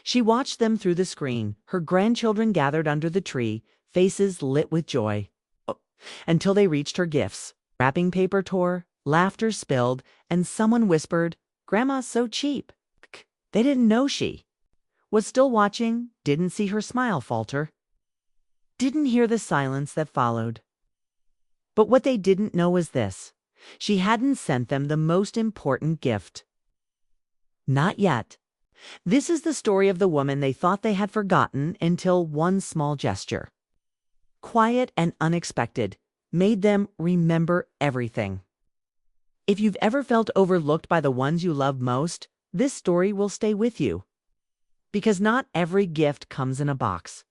She watched them through the screen, her grandchildren gathered under the tree, faces lit with joy. Oh, until they reached her gifts. Wrapping paper tore, laughter spilled, and someone whispered, "Grandma's so cheap." They didn't know she was still watching, didn't see her smile falter, didn't hear the silence that followed. But what they didn't know was this: she hadn't sent them the most important gift. Not yet. This is the story of the woman they thought they had forgotten until one small gesture, quiet and unexpected, made them remember everything. If you've ever felt overlooked by the ones you love most, this story will stay with you. Because not every gift comes in a box.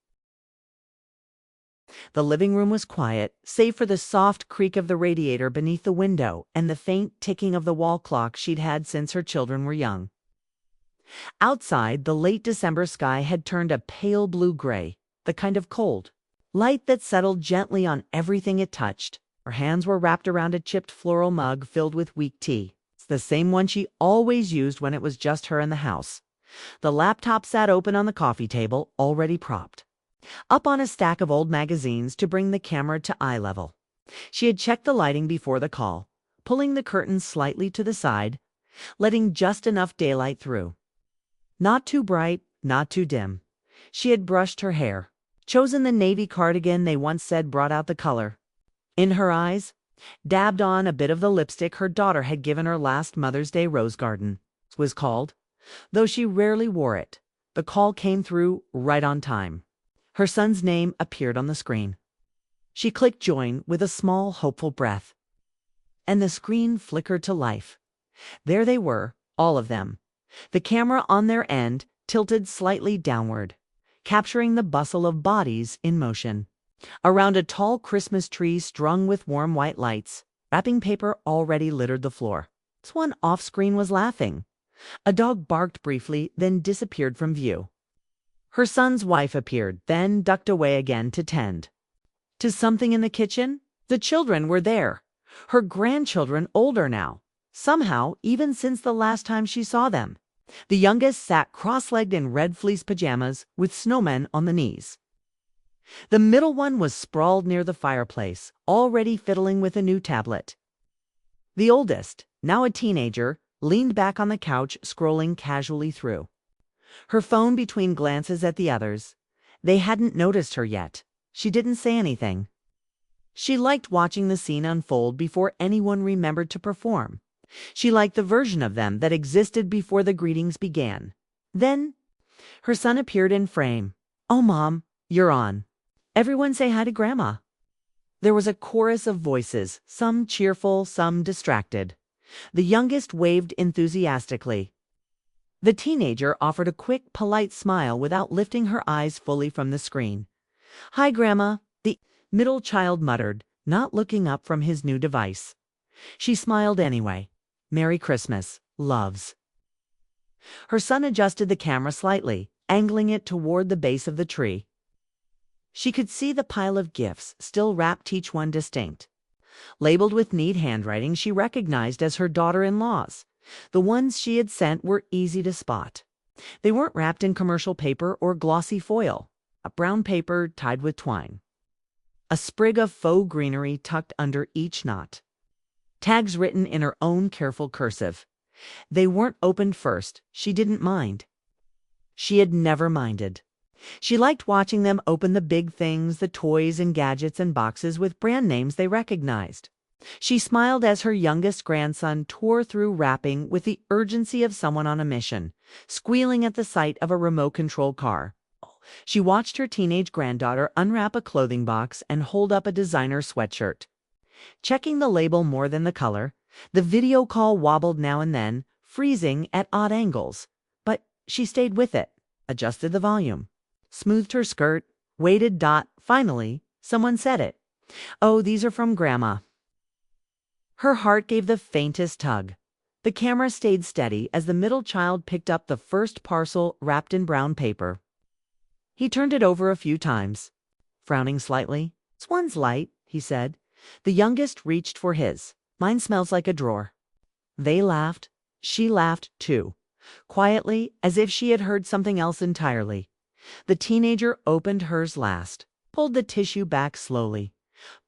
The living room was quiet, save for the soft creak of the radiator beneath the window and the faint ticking of the wall clock she'd had since her children were young. Outside, the late December sky had turned a pale blue-gray, the kind of cold light that settled gently on everything it touched. Her hands were wrapped around a chipped floral mug filled with weak tea. It's the same one she always used when it was just her in the house. The laptop sat open on the coffee table, already propped up on a stack of old magazines to bring the camera to eye level. She had checked the lighting before the call, pulling the curtains slightly to the side, letting just enough daylight through. Not too bright, not too dim. She had brushed her hair, chosen the navy cardigan they once said brought out the color. In her eyes, dabbed on a bit of the lipstick her daughter had given her last Mother's Day rose garden. Was called. Though she rarely wore it, the call came through right on time. Her son's name appeared on the screen. She clicked join with a small, hopeful breath. And the screen flickered to life. There they were, all of them. The camera on their end tilted slightly downward, capturing the bustle of bodies in motion. Around a tall Christmas tree strung with warm white lights, wrapping paper already littered the floor. Someone off-screen was laughing. A dog barked briefly, then disappeared from view. Her son's wife appeared, then ducked away again to tend to something in the kitchen. The children were there, her grandchildren older now, somehow even since the last time she saw them. The youngest sat cross-legged in red fleece pajamas with snowmen on the knees. The middle one was sprawled near the fireplace, already fiddling with a new tablet. The oldest, now a teenager, leaned back on the couch, scrolling casually through her phone between glances at the others. They hadn't noticed her yet. She didn't say anything. She liked watching the scene unfold before anyone remembered to perform. She liked the version of them that existed before the greetings began. Then, her son appeared in frame. "Oh, Mom, you're on. Everyone say hi to Grandma." There was a chorus of voices, some cheerful, some distracted. The youngest waved enthusiastically. The teenager offered a quick, polite smile without lifting her eyes fully from the screen. "Hi, Grandma," the middle child muttered, not looking up from his new device. She smiled anyway. "Merry Christmas, loves." Her son adjusted the camera slightly, angling it toward the base of the tree. She could see the pile of gifts, still wrapped, each one distinct. Labeled with neat handwriting she recognized as her daughter-in-law's. The ones she had sent were easy to spot. They weren't wrapped in commercial paper or glossy foil. A brown paper tied with twine. A sprig of faux greenery tucked under each knot. Tags written in her own careful cursive. They weren't opened first. She didn't mind. She had never minded. She liked watching them open the big things, the toys and gadgets and boxes with brand names they recognized. She smiled as her youngest grandson tore through wrapping with the urgency of someone on a mission, squealing at the sight of a remote-control car. She watched her teenage granddaughter unwrap a clothing box and hold up a designer sweatshirt. Checking the label more than the color, the video call wobbled now and then, freezing at odd angles. But she stayed with it, adjusted the volume, smoothed her skirt, waited. Finally, someone said it. "Oh, these are from Grandma." Her heart gave the faintest tug. The camera stayed steady as the middle child picked up the first parcel wrapped in brown paper. He turned it over a few times, frowning slightly. "This one's light," he said. The youngest reached for his. "Mine smells like a drawer." They laughed. She laughed, too. Quietly, as if she had heard something else entirely, the teenager opened hers last, pulled the tissue back slowly,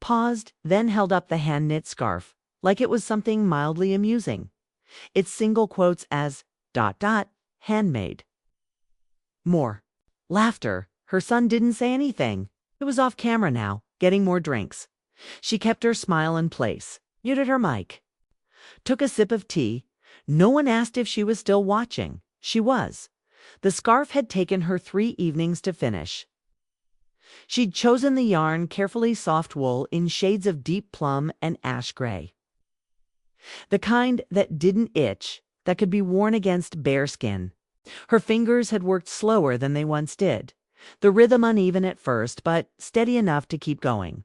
paused, then held up the hand-knit scarf, like it was something mildly amusing. Its single quotes as, handmade. More. Laughter. Her son didn't say anything. It was off camera now, getting more drinks. She kept her smile in place, muted her mic, took a sip of tea. No one asked if she was still watching. She was. The scarf had taken her 3 evenings to finish. She'd chosen the yarn, carefully soft wool in shades of deep plum and ash gray. The kind that didn't itch, that could be worn against bare skin. Her fingers had worked slower than they once did, the rhythm uneven at first, but steady enough to keep going.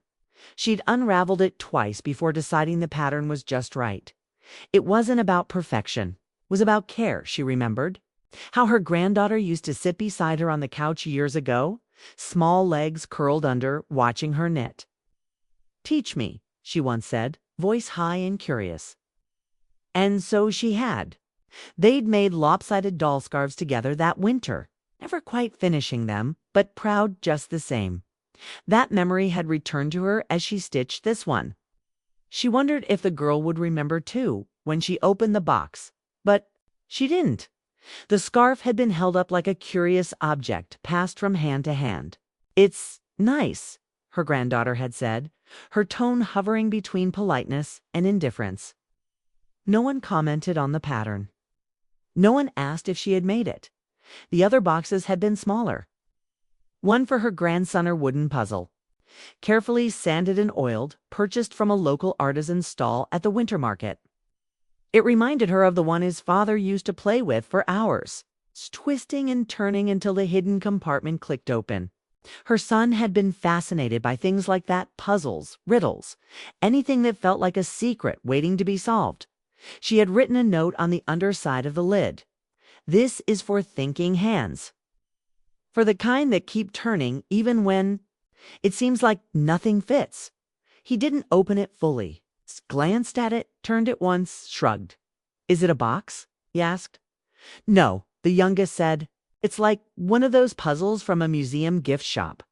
She'd unraveled it twice before deciding the pattern was just right. It wasn't about perfection. It was about care, she remembered. How her granddaughter used to sit beside her on the couch years ago, small legs curled under, watching her knit. "Teach me," she once said, voice high and curious. And so she had. They'd made lopsided doll scarves together that winter, never quite finishing them, but proud just the same. That memory had returned to her as she stitched this one. She wondered if the girl would remember too when she opened the box, but she didn't. The scarf had been held up like a curious object passed from hand to hand. "It's nice," her granddaughter had said, her tone hovering between politeness and indifference. No one commented on the pattern. No one asked if she had made it. The other boxes had been smaller. One for her grandson, a wooden puzzle, carefully sanded and oiled, purchased from a local artisan's stall at the winter market. It reminded her of the one his father used to play with for hours, twisting and turning until the hidden compartment clicked open. Her son had been fascinated by things like that, puzzles, riddles, anything that felt like a secret waiting to be solved. She had written a note on the underside of the lid. "This is for thinking hands. For the kind that keep turning even when it seems like nothing fits." He didn't open it fully. Glanced at it, turned it once, shrugged. "Is it a box?" he asked. "No," the youngest said. "It's like one of those puzzles from a museum gift shop."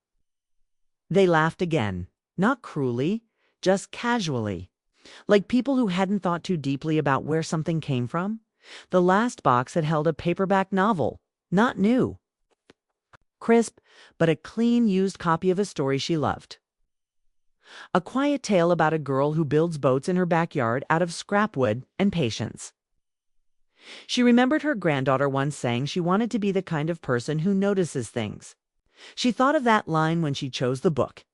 They laughed again, not cruelly, just casually, like people who hadn't thought too deeply about where something came from. The last box had held a paperback novel, not new, crisp, but a clean, used copy of a story she loved. A quiet tale about a girl who builds boats in her backyard out of scrap wood and patience. She remembered her granddaughter once saying she wanted to be the kind of person who notices things. She thought of that line when she chose the book.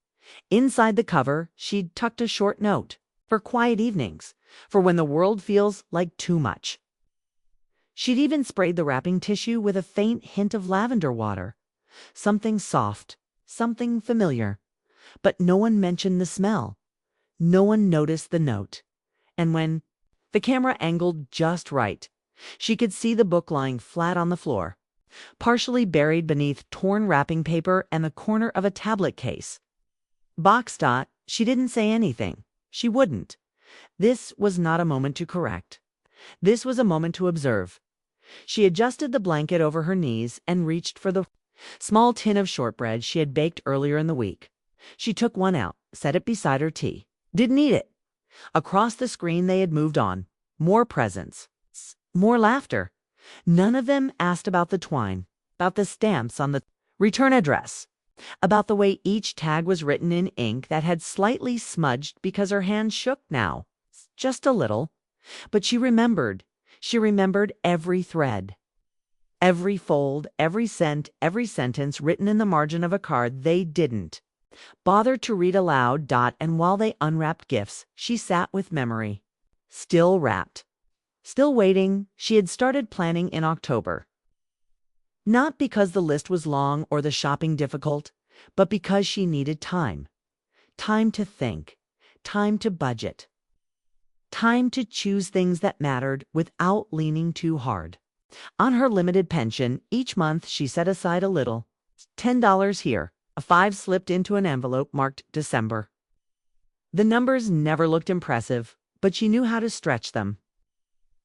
Inside the cover, she'd tucked a short note, for quiet evenings, for when the world feels like too much. She'd even sprayed the wrapping tissue with a faint hint of lavender water. Something soft, something familiar. But no one mentioned the smell. No one noticed the note. And when the camera angled just right, she could see the book lying flat on the floor, partially buried beneath torn wrapping paper and the corner of a tablet case. Box. She didn't say anything. She wouldn't. This was not a moment to correct. This was a moment to observe. She adjusted the blanket over her knees and reached for the small tin of shortbread she had baked earlier in the week. She took one out, set it beside her tea. Didn't eat it. Across the screen they had moved on. More presents. More laughter. None of them asked about the twine, about the stamps on the return address, about the way each tag was written in ink that had slightly smudged because her hand shook now. Just a little. But she remembered. She remembered every thread, every fold, every cent, every sentence written in the margin of a card they didn't bother to read aloud. And while they unwrapped gifts, she sat with memory, still wrapped, still waiting. She had started planning in October. Not because the list was long or the shopping difficult, but because she needed time. Time to think, time to budget, time to choose things that mattered without leaning too hard. On her limited pension, each month she set aside a little, $10 here, a 5 slipped into an envelope marked December. The numbers never looked impressive, but she knew how to stretch them.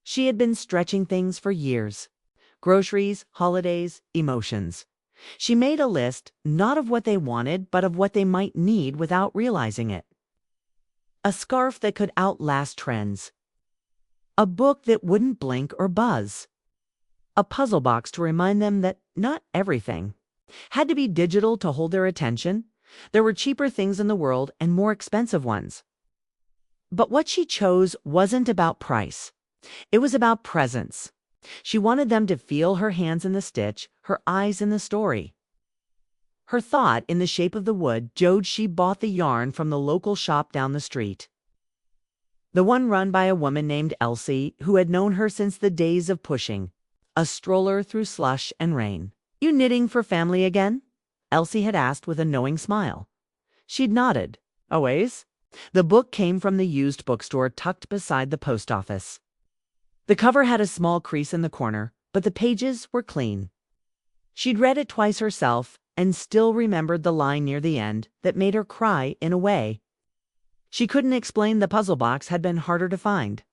She had been stretching things for years. Groceries, holidays, emotions. She made a list, not of what they wanted, but of what they might need without realizing it. A scarf that could outlast trends. A book that wouldn't blink or buzz. A puzzle box to remind them that not everything had to be digital to hold their attention. There were cheaper things in the world and more expensive ones. But what she chose wasn't about price. It was about presence. She wanted them to feel her hands in the stitch, her eyes in the story. Her thought in the shape of the wood showed she bought the yarn from the local shop down the street. The one run by a woman named Elsie, who had known her since the days of pushing a stroller through slush and rain. "You knitting for family again?" Elsie had asked with a knowing smile. She'd nodded. "Always?" The book came from the used bookstore tucked beside the post office. The cover had a small crease in the corner, but the pages were clean. She'd read it twice herself and still remembered the line near the end that made her cry in a way. She couldn't explain the puzzle box had been harder to find.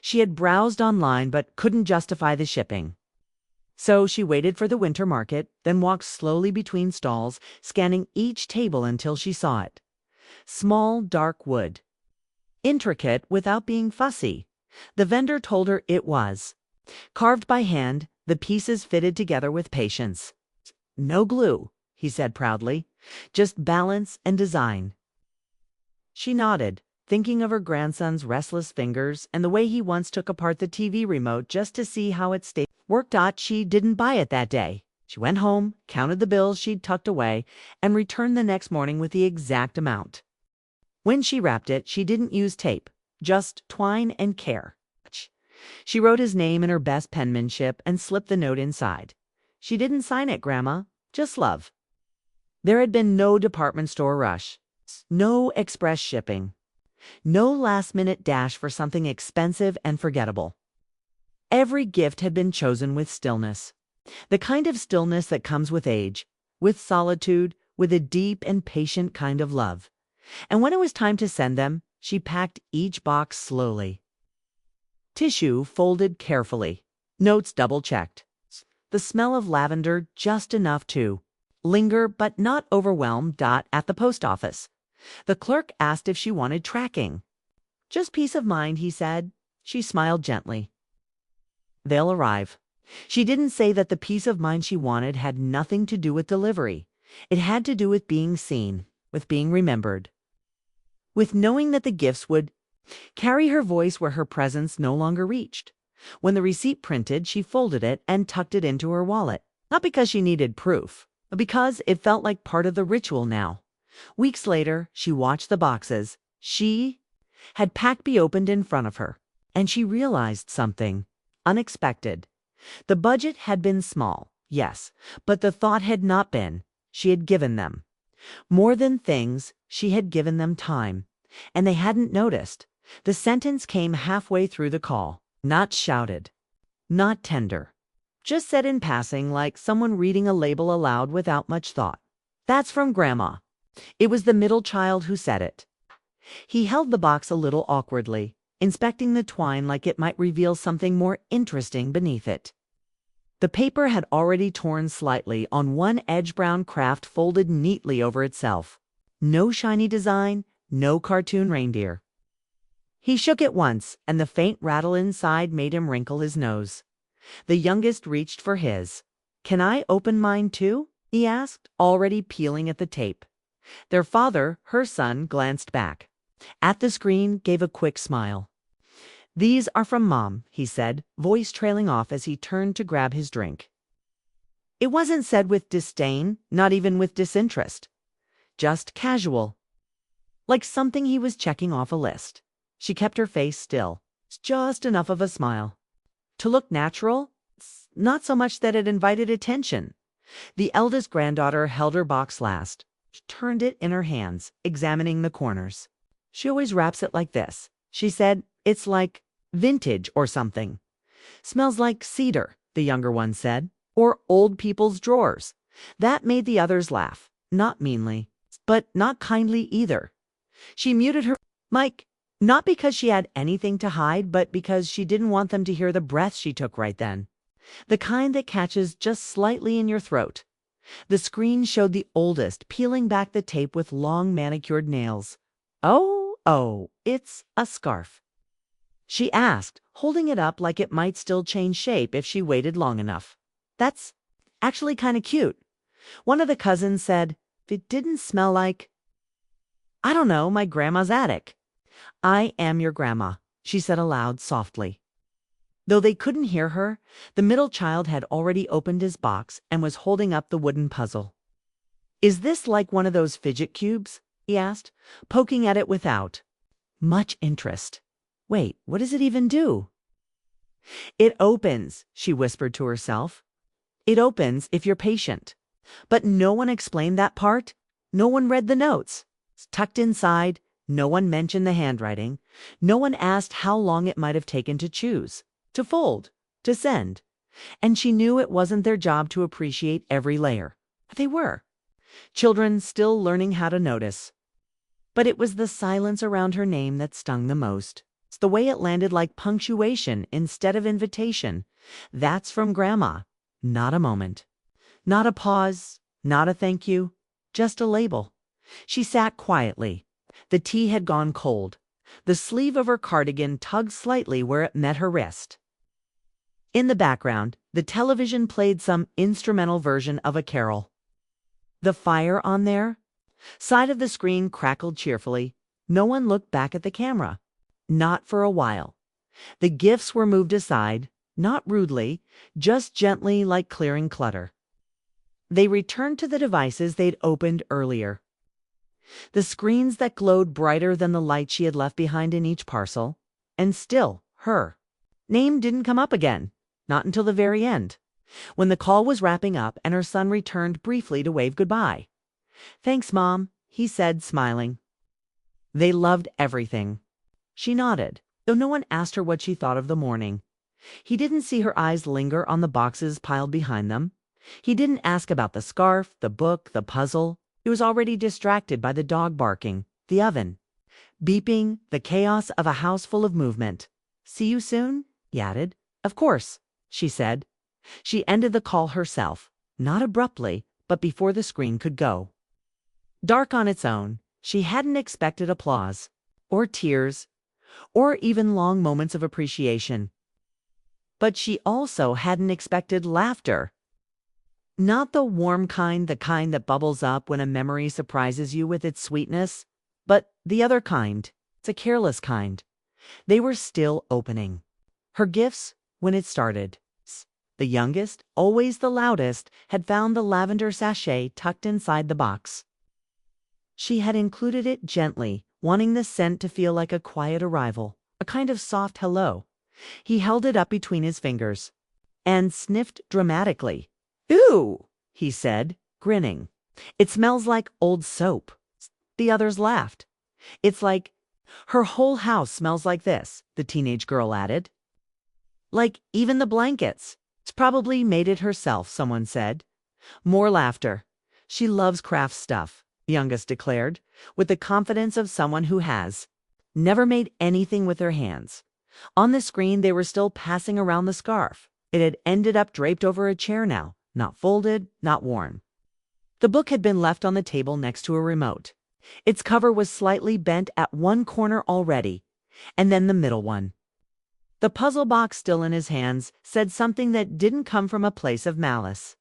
She had browsed online but couldn't justify the shipping. So she waited for the winter market, then walked slowly between stalls, scanning each table until she saw it. Small, dark wood. Intricate without being fussy. The vendor told her it was. Carved by hand, the pieces fitted together with patience. "No glue," he said proudly. "Just balance and design." She nodded, thinking of her grandson's restless fingers and the way he once took apart the TV remote just to see how it stayed. Worked out she didn't buy it that day. She went home, counted the bills she'd tucked away, and returned the next morning with the exact amount. When she wrapped it, she didn't use tape, just twine and care. She wrote his name in her best penmanship and slipped the note inside. "She didn't sign it, Grandma, just love." There had been no department store rush, no express shipping, no last-minute dash for something expensive and forgettable. Every gift had been chosen with stillness, the kind of stillness that comes with age, with solitude, with a deep and patient kind of love. And when it was time to send them, she packed each box slowly. Tissue folded carefully, notes double-checked. The smell of lavender just enough to linger but not overwhelm. At the post office, the clerk asked if she wanted tracking. "Just peace of mind," he said. She smiled gently. "They'll arrive." She didn't say that the peace of mind she wanted had nothing to do with delivery. It had to do with being seen, with being remembered, with knowing that the gifts would carry her voice where her presence no longer reached. When the receipt printed, she folded it and tucked it into her wallet, not because she needed proof, but because it felt like part of the ritual now. Weeks later, she watched the boxes she had packed be opened in front of her, and she realized something unexpected. The budget had been small, yes, but the thought had not been. She had given them more than things. She had given them time, and they hadn't noticed. The sentence came halfway through the call, not shouted, not tender, just said in passing, like someone reading a label aloud without much thought. "That's from Grandma." It was the middle child who said it. He held the box a little awkwardly, inspecting the twine like it might reveal something more interesting beneath it. The paper had already torn slightly on one edge, brown craft folded neatly over itself. No shiny design, no cartoon reindeer. He shook it once, and the faint rattle inside made him wrinkle his nose. The youngest reached for his. "Can I open mine too?" he asked, already peeling at the tape. Their father, her son, glanced back at the screen, gave a quick smile. "These are from Mom," he said, voice trailing off as he turned to grab his drink. It wasn't said with disdain, not even with disinterest. Just casual. Like something he was checking off a list. She kept her face still, just enough of a smile to look natural, not so much that it invited attention. The eldest granddaughter held her box last. She turned it in her hands, examining the corners. "She always wraps it like this," she said. "It's like vintage or something." "Smells like cedar," the younger one said, "or old people's drawers." That made the others laugh, not meanly, but not kindly either. She muted her mic, not because she had anything to hide, but because she didn't want them to hear the breath she took right then. the kind that catches just slightly in your throat. The screen showed the oldest peeling back the tape with long manicured nails. Oh, it's a scarf, she asked, holding it up like it might still change shape if she waited long enough. That's actually kind of cute. One of the cousins said, if it didn't smell like, I don't know, my grandma's attic. I am your grandma, she said aloud softly. Though they couldn't hear her, the middle child had already opened his box and was holding up the wooden puzzle. Is this like one of those fidget cubes? He asked, poking at it without much interest. Wait, what does it even do? It opens, she whispered to herself. It opens if you're patient. But no one explained that part. No one read the notes. It's tucked inside. No one mentioned the handwriting. No one asked how long it might have taken to choose, to fold, to send. And she knew it wasn't their job to appreciate every layer. They were. Children still learning how to notice. But it was the silence around her name that stung the most. It's the way it landed like punctuation instead of invitation. That's from Grandma. Not a moment. Not a pause. Not a thank you. Just a label. She sat quietly. The tea had gone cold. The sleeve of her cardigan tugged slightly where it met her wrist. In the background, the television played some instrumental version of a carol. The fire on their side of the screen crackled cheerfully. No one looked back at the camera. Not for a while. The gifts were moved aside, not rudely, just gently like clearing clutter. They returned to the devices they'd opened earlier. The screens that glowed brighter than the light she had left behind in each parcel. And still, her name didn't come up again, not until the very end, when the call was wrapping up and her son returned briefly to wave goodbye. Thanks, Mom, he said, smiling. They loved everything. She nodded, though no one asked her what she thought of the morning. He didn't see her eyes linger on the boxes piled behind them. He didn't ask about the scarf, the book, the puzzle. He was already distracted by the dog barking, the oven beeping, the chaos of a house full of movement. See you soon? He added. Of course, she said. She ended the call herself, not abruptly, but before the screen could go. Dark on its own, she hadn't expected applause, or tears, or even long moments of appreciation. But she also hadn't expected laughter. Not the warm kind, the kind that bubbles up when a memory surprises you with its sweetness, but the other kind. It's a careless kind. They were still opening. Her gifts, when it started. The youngest, always the loudest, had found the lavender sachet tucked inside the box. She had included it gently, wanting the scent to feel like a quiet arrival, a kind of soft hello. He held it up between his fingers and sniffed dramatically. Ooh, he said, grinning. It smells like old soap. The others laughed. It's like, her whole house smells like this, the teenage girl added. Like even the blankets. It's probably made it herself, someone said. More laughter. She loves craft stuff, the youngest declared, with the confidence of someone who has never made anything with her hands. On the screen, they were still passing around the scarf. It had ended up draped over a chair now, not folded, not worn. The book had been left on the table next to a remote. Its cover was slightly bent at one corner already, and then the middle one. The puzzle box still in his hands said something that didn't come from a place of malice,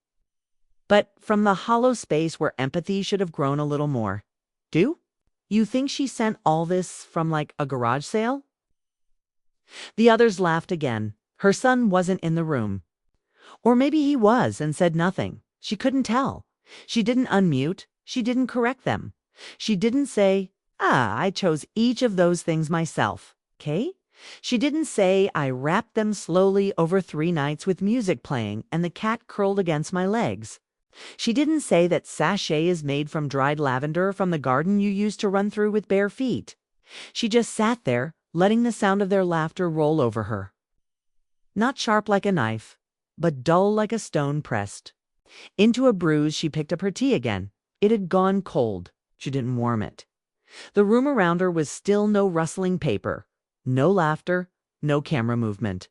but from the hollow space where empathy should have grown a little more. Do? You think she sent all this from like a garage sale? The others laughed again. Her son wasn't in the room. Or maybe he was and said nothing. She couldn't tell. She didn't unmute. She didn't correct them. She didn't say, I chose each of those things myself. Okay? She didn't say, I wrapped them slowly over 3 nights with music playing and the cat curled against my legs. She didn't say that sachet is made from dried lavender from the garden you used to run through with bare feet. She just sat there, letting the sound of their laughter roll over her. Not sharp like a knife, but dull like a stone pressed. Into a bruise, she picked up her tea again. It had gone cold. She didn't warm it. The room around her was still no rustling paper. No laughter, no camera movement.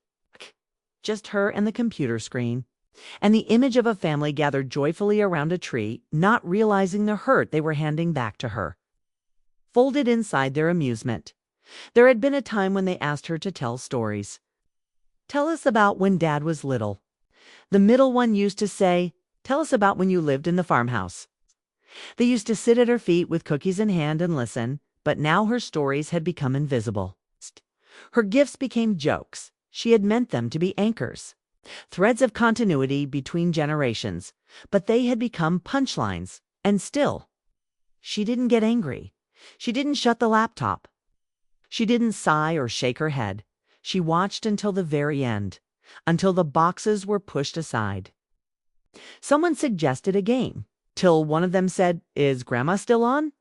just her and the computer screen, and the image of a family gathered joyfully around a tree, not realizing the hurt they were handing back to her. Folded inside their amusement, there had been a time when they asked her to tell stories. "Tell us about when Dad was little." The middle one used to say, "Tell us about when you lived in the farmhouse." They used to sit at her feet with cookies in hand and listen, but now her stories had become invisible. Her gifts became jokes. She had meant them to be anchors, threads of continuity between generations, but they had become punchlines. And still, she didn't get angry. She didn't shut the laptop. She didn't sigh or shake her head. She watched until the very end, until the boxes were pushed aside. Someone suggested a game, till one of them said, "Is Grandma still on?"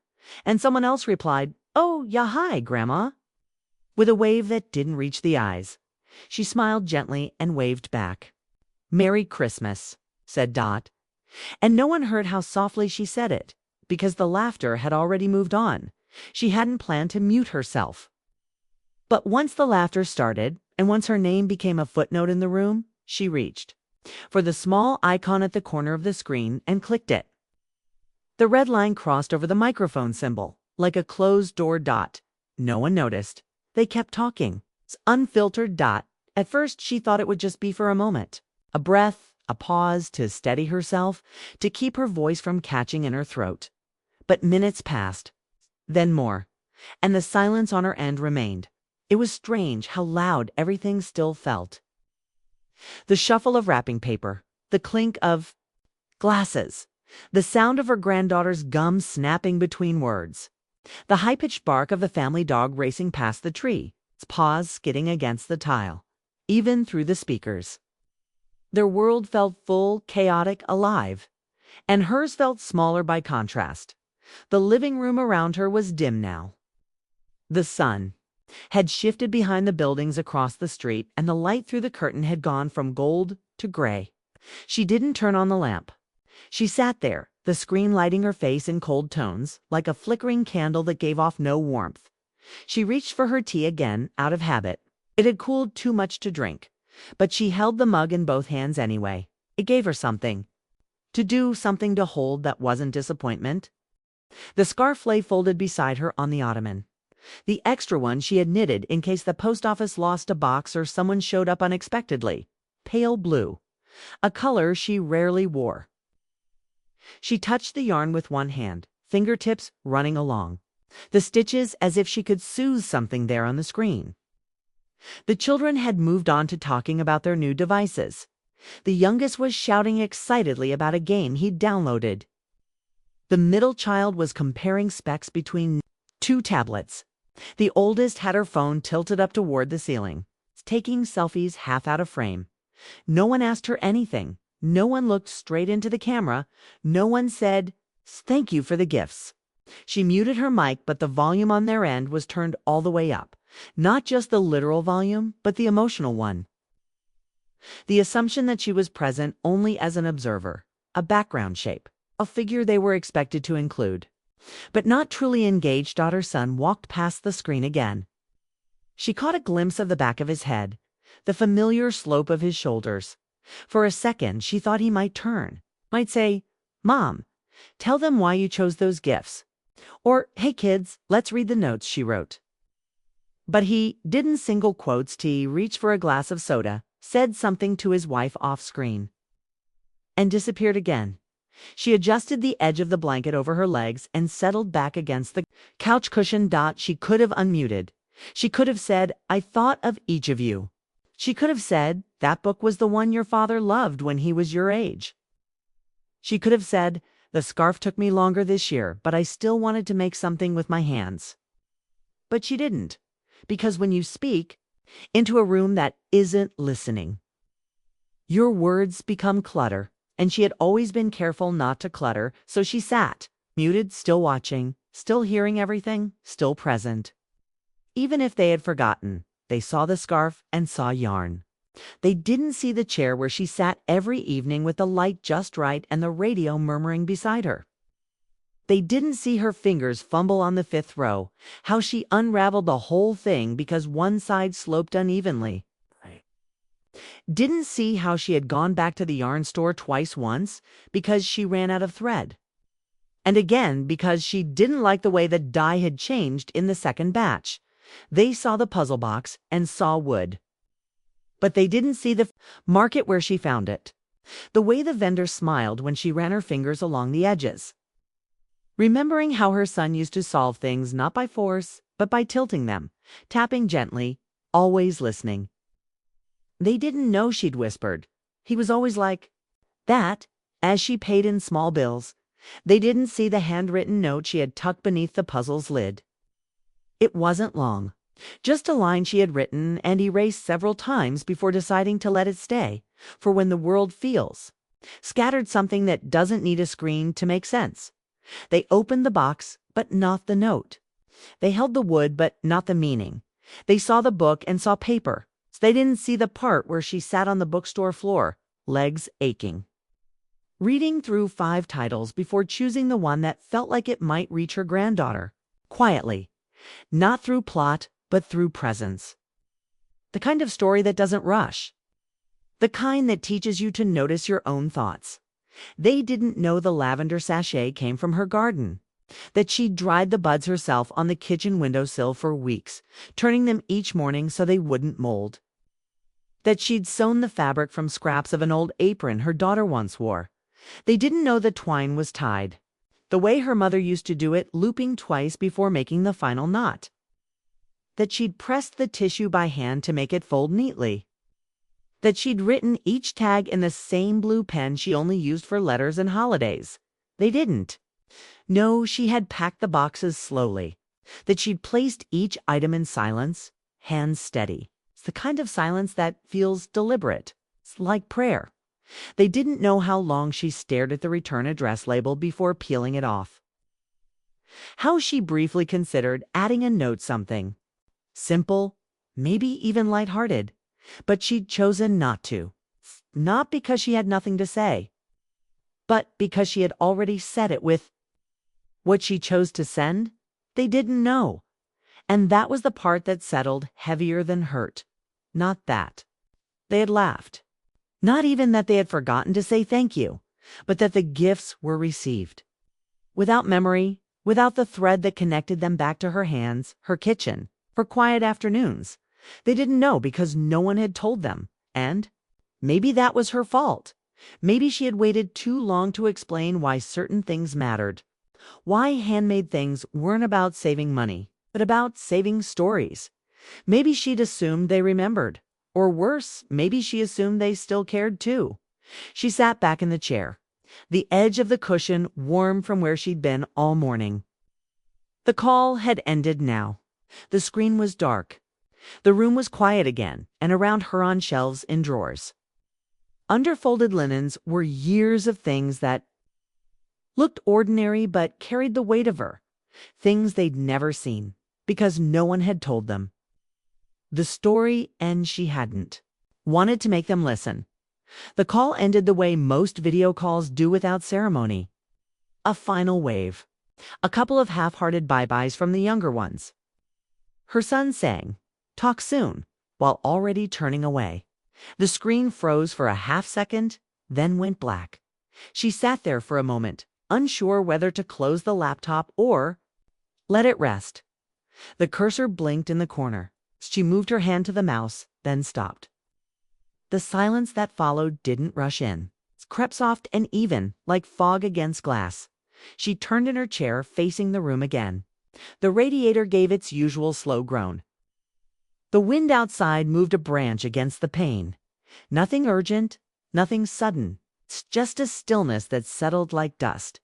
And someone else replied, "Oh, yeah, hi, Grandma," with a wave that didn't reach the eyes. She smiled gently and waved back. "Merry Christmas," said Dot. And no one heard how softly she said it, because the laughter had already moved on. She hadn't planned to mute herself. But once the laughter started, and once her name became a footnote in the room, she reached for the small icon at the corner of the screen and clicked it. The red line crossed over the microphone symbol, like a closed-door dot. No one noticed. They kept talking. Unfiltered Dot. At first, she thought it would just be for a moment. A breath, a pause to steady herself, to keep her voice from catching in her throat. But minutes passed, then more, and the silence on her end remained. It was strange how loud everything still felt. The shuffle of wrapping paper, the clink of glasses, the sound of her granddaughter's gums snapping between words, the high-pitched bark of the family dog racing past the tree, its paws skidding against the tile, even through the speakers. Their world felt full, chaotic, alive, and hers felt smaller by contrast. The living room around her was dim now. The sun had shifted behind the buildings across the street, and the light through the curtain had gone from gold to gray. She didn't turn on the lamp. She sat there, the screen lighting her face in cold tones, like a flickering candle that gave off no warmth. She reached for her tea again, out of habit. It had cooled too much to drink, but she held the mug in both hands anyway. It gave her something to do, something to hold that wasn't disappointment. The scarf lay folded beside her on the ottoman. The extra one she had knitted in case the post office lost a box or someone showed up unexpectedly. Pale blue, a color she rarely wore. She touched the yarn with one hand, fingertips running along, the stitches as if she could soothe something there on the screen. The children had moved on to talking about their new devices. The youngest was shouting excitedly about a game he'd downloaded. The middle child was comparing specs between two tablets. The oldest had her phone tilted up toward the ceiling, taking selfies half out of frame. No one asked her anything. No one looked straight into the camera. No one said, "Thank you for the gifts." She muted her mic, but the volume on their end was turned all the way up. Not just the literal volume, but the emotional one. The assumption that she was present only as an observer, a background shape, a figure they were expected to include. But not truly engaged. Her son walked past the screen again. She caught a glimpse of the back of his head, the familiar slope of his shoulders. For a second, she thought he might turn, might say, "Mom, tell them why you chose those gifts." Or, "Hey kids, let's read the notes she wrote." But he didn't. Single quotes. He reached for a glass of soda, said something to his wife off screen, and disappeared again. She adjusted the edge of the blanket over her legs and settled back against the couch cushion. She could have unmuted. She could have said, "I thought of each of you." She could have said, "That book was the one your father loved when he was your age." She could have said, "The scarf took me longer this year, but I still wanted to make something with my hands." But she didn't, because when you speak into a room that isn't listening, your words become clutter. And she had always been careful not to clutter, so she sat, muted, still watching, still hearing everything, still present. Even if they had forgotten, they saw the scarf and saw yarn. They didn't see the chair where she sat every evening with the light just right and the radio murmuring beside her. They didn't see her fingers fumble on the fifth row, how she unraveled the whole thing because one side sloped unevenly. Didn't see how she had gone back to the yarn store twice, once because she ran out of thread, and again because she didn't like the way the dye had changed in the second batch. They saw the puzzle box and saw wood, but they didn't see the market where she found it. The way the vendor smiled when she ran her fingers along the edges, remembering how her son used to solve things not by force, but by tilting them, tapping gently, always listening. They didn't know she'd whispered. He was always like that, as she paid in small bills. They didn't see the handwritten note she had tucked beneath the puzzle's lid. It wasn't long, just a line she had written and erased several times before deciding to let it stay, for when the world feels scattered, something that doesn't need a screen to make sense. They opened the box, but not the note. They held the wood, but not the meaning. They saw the book and saw paper. They didn't see the part where she sat on the bookstore floor, legs aching, reading through 5 titles before choosing the one that felt like it might reach her granddaughter, quietly, not through plot, but through presence. The kind of story that doesn't rush. The kind that teaches you to notice your own thoughts. They didn't know the lavender sachet came from her garden, that she'd dried the buds herself on the kitchen windowsill for weeks, turning them each morning so they wouldn't mold, that she'd sewn the fabric from scraps of an old apron her daughter once wore. They didn't know the twine was tied, the way her mother used to do it, looping twice before making the final knot, that she'd pressed the tissue by hand to make it fold neatly, that she'd written each tag in the same blue pen she only used for letters and holidays. They didn't. No, she had packed the boxes slowly, that she'd placed each item in silence, hands steady. It's the kind of silence that feels deliberate. It's like prayer. They didn't know how long she stared at the return address label before peeling it off. How she briefly considered adding a note, something simple, maybe even lighthearted, but she'd chosen not to. Not because she had nothing to say, but because she had already said it with what she chose to send. They didn't know. And that was the part that settled heavier than hurt. Not that they had laughed. Not even that they had forgotten to say thank you, but that the gifts were received. Without memory, without the thread that connected them back to her hands, her kitchen, her quiet afternoons. They didn't know because no one had told them. And maybe that was her fault. Maybe she had waited too long to explain why certain things mattered. Why handmade things weren't about saving money, but about saving stories. Maybe she'd assumed they remembered. Or worse, maybe she assumed they still cared too. She sat back in the chair, the edge of the cushion warm from where she'd been all morning. The call had ended now. The screen was dark. The room was quiet again, and around her on shelves in drawers, under folded linens, were years of things that looked ordinary but carried the weight of her. Things they'd never seen, because no one had told them the story, and she hadn't wanted to make them listen. The call ended the way most video calls do, without ceremony. A final wave. A couple of half-hearted bye-byes from the younger ones. Her son sang, "Talk soon," while already turning away. The screen froze for a half-second, then went black. She sat there for a moment, unsure whether to close the laptop or let it rest. The cursor blinked in the corner. She moved her hand to the mouse, then stopped. The silence that followed didn't rush in. It crept soft and even, like fog against glass. She turned in her chair, facing the room again. The radiator gave its usual slow groan. The wind outside moved a branch against the pane. Nothing urgent, nothing sudden. It's just a stillness that settled like dust.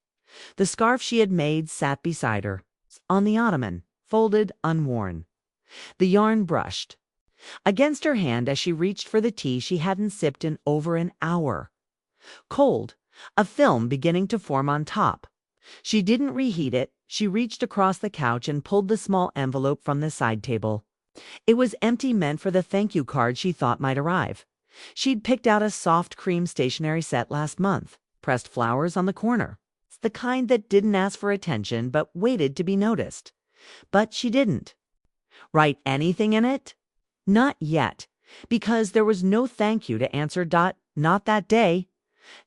The scarf she had made sat beside her, on the ottoman, folded, unworn. The yarn brushed against her hand as she reached for the tea she hadn't sipped in over an hour. Cold, a film beginning to form on top. She didn't reheat it. She reached across the couch and pulled the small envelope from the side table. It was empty, meant for the thank you card she thought might arrive. She'd picked out a soft cream stationery set last month, pressed flowers on the corner. It's the kind that didn't ask for attention but waited to be noticed. But she didn't write anything in it. Not yet. because there was no thank you to answer. Not that day,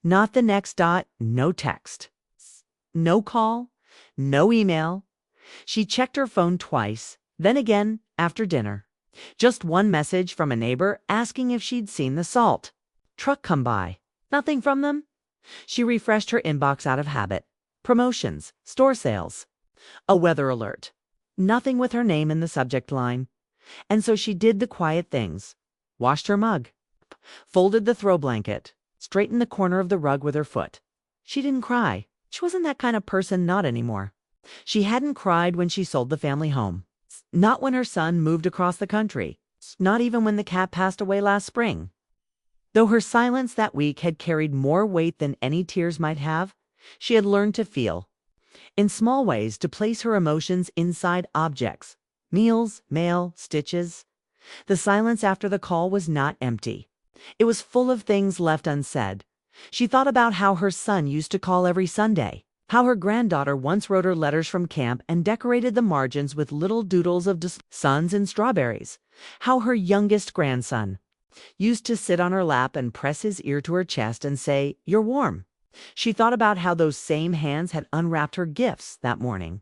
not the next. No text, no call, no email. She checked her phone twice, then again after dinner. Just one message from a neighbor asking if she'd seen the salt truck come by. Nothing from them. She refreshed her inbox out of habit. Promotions, store sales, a weather alert. Nothing with her name in the subject line. And so she did the quiet things. Washed her mug, folded the throw blanket, straightened the corner of the rug with her foot. She didn't cry. She wasn't that kind of person, not anymore. She hadn't cried when she sold the family home. Not when her son moved across the country. Not even when the cat passed away last spring. Though her silence that week had carried more weight than any tears might have, she had learned to feel. In small ways, to place her emotions inside objects. Meals, mail, stitches. The silence after the call was not empty. It was full of things left unsaid. She thought about how her son used to call every Sunday, how her granddaughter once wrote her letters from camp and decorated the margins with little doodles of suns and strawberries, how her youngest grandson used to sit on her lap and press his ear to her chest and say, "You're warm." She thought about how those same hands had unwrapped her gifts that morning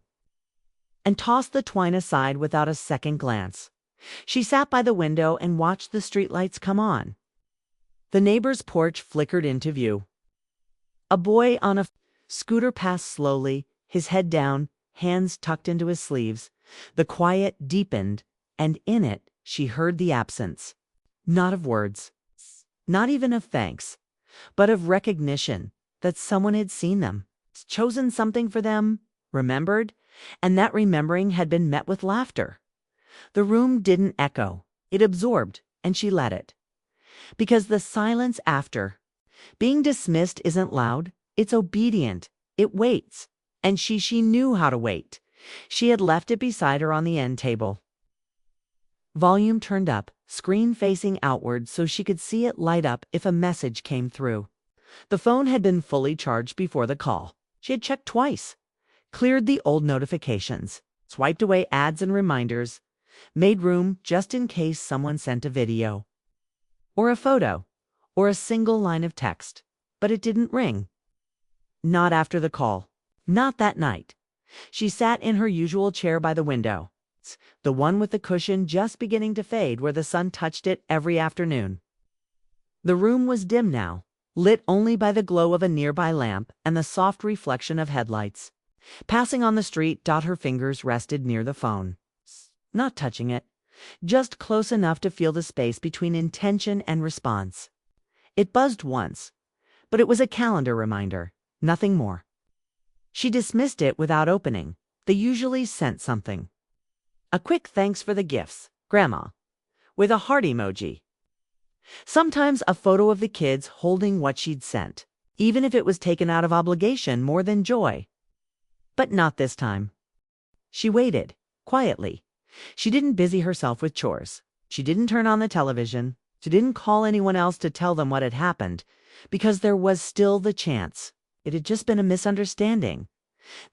and tossed the twine aside without a second glance. She sat by the window and watched the streetlights come on. The neighbor's porch flickered into view. A boy on a scooter passed slowly, his head down, hands tucked into his sleeves. The quiet deepened, and in it she heard the absence. Not of words, not even of thanks, but of recognition that someone had seen them, chosen something for them, remembered, and that remembering had been met with laughter. The room didn't echo. It absorbed, and she let it. Because the silence after being dismissed isn't loud, it's obedient. It waits. And she knew how to wait. She had left it beside her on the end table. Volume turned up, screen facing outward so she could see it light up if a message came through. The phone had been fully charged before the call. She had checked twice, cleared the old notifications, swiped away ads and reminders, made room just in case someone sent a video, or a photo, or a single line of text. But it didn't ring. Not after the call. Not that night. She sat in her usual chair by the window, the one with the cushion just beginning to fade where the sun touched it every afternoon. The room was dim now, lit only by the glow of a nearby lamp and the soft reflection of headlights. Passing on the street, her fingers rested near the phone. Not touching it, just close enough to feel the space between intention and response. It buzzed once, but it was a calendar reminder, nothing more. She dismissed it without opening. They usually sent something. A quick thanks for the gifts, Grandma, with a heart emoji. Sometimes a photo of the kids holding what she'd sent, even if it was taken out of obligation more than joy. But not this time. She waited, quietly. She didn't busy herself with chores. She didn't turn on the television. She didn't call anyone else to tell them what had happened, because there was still the chance. It had just been a misunderstanding.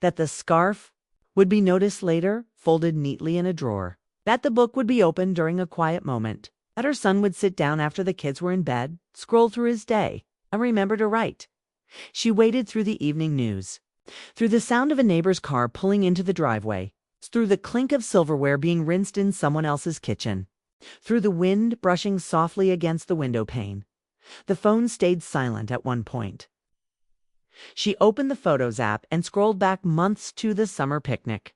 That the scarf would be noticed later, folded neatly in a drawer. That the book would be opened during a quiet moment. That her son would sit down after the kids were in bed, scroll through his day, and remember to write. She waited through the evening news, through the sound of a neighbor's car pulling into the driveway, through the clink of silverware being rinsed in someone else's kitchen, through the wind brushing softly against the window pane. The phone stayed silent at one point. She opened the Photos app and scrolled back months to the summer picnic.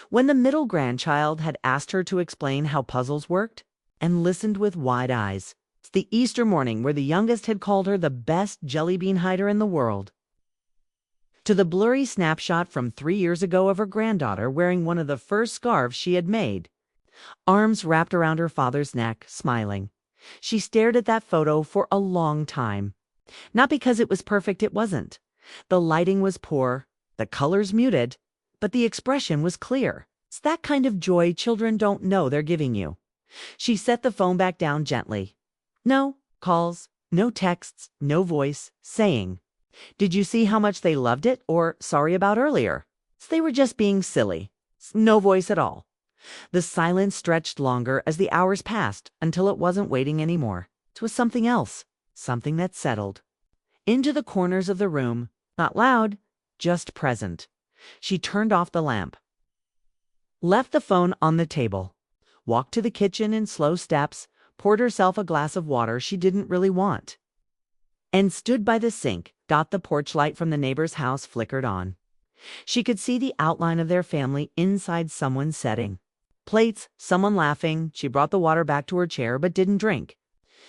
When the middle grandchild had asked her to explain how puzzles worked, and listened with wide eyes. The Easter morning where the youngest had called her the best jelly bean hider in the world. To the blurry snapshot from 3 years ago of her granddaughter wearing one of the first scarves she had made, arms wrapped around her father's neck, smiling. She stared at that photo for a long time. Not because it was perfect, it wasn't. The lighting was poor, the colors muted, but the expression was clear. It's that kind of joy children don't know they're giving you. She set the phone back down gently. No calls, no texts, no voice, saying, "Did you see how much they loved it?" or "Sorry about earlier." They were just being silly. No voice at all. The silence stretched longer as the hours passed until it wasn't waiting anymore. It was something else, something that settled into the corners of the room, not loud, just present. She turned off the lamp, left the phone on the table, walked to the kitchen in slow steps, poured herself a glass of water she didn't really want, and stood by the sink. The porch light from the neighbor's house flickered on. She could see the outline of their family inside someone's setting. Plates, someone laughing. She brought the water back to her chair but didn't drink.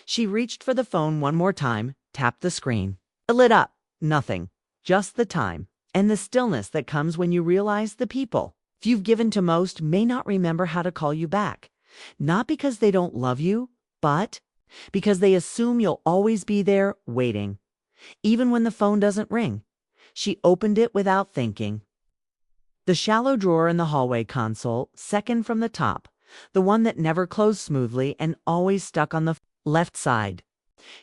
She reached for the phone one more time, tapped the screen. It lit up. Nothing. Just the time and the stillness that comes when you realize the people you've given to most may not remember how to call you back. Not because they don't love you, but because they assume you'll always be there waiting, even when the phone doesn't ring. She opened it without thinking. The shallow drawer in the hallway console, second from the top, the one that never closed smoothly and always stuck on the left side.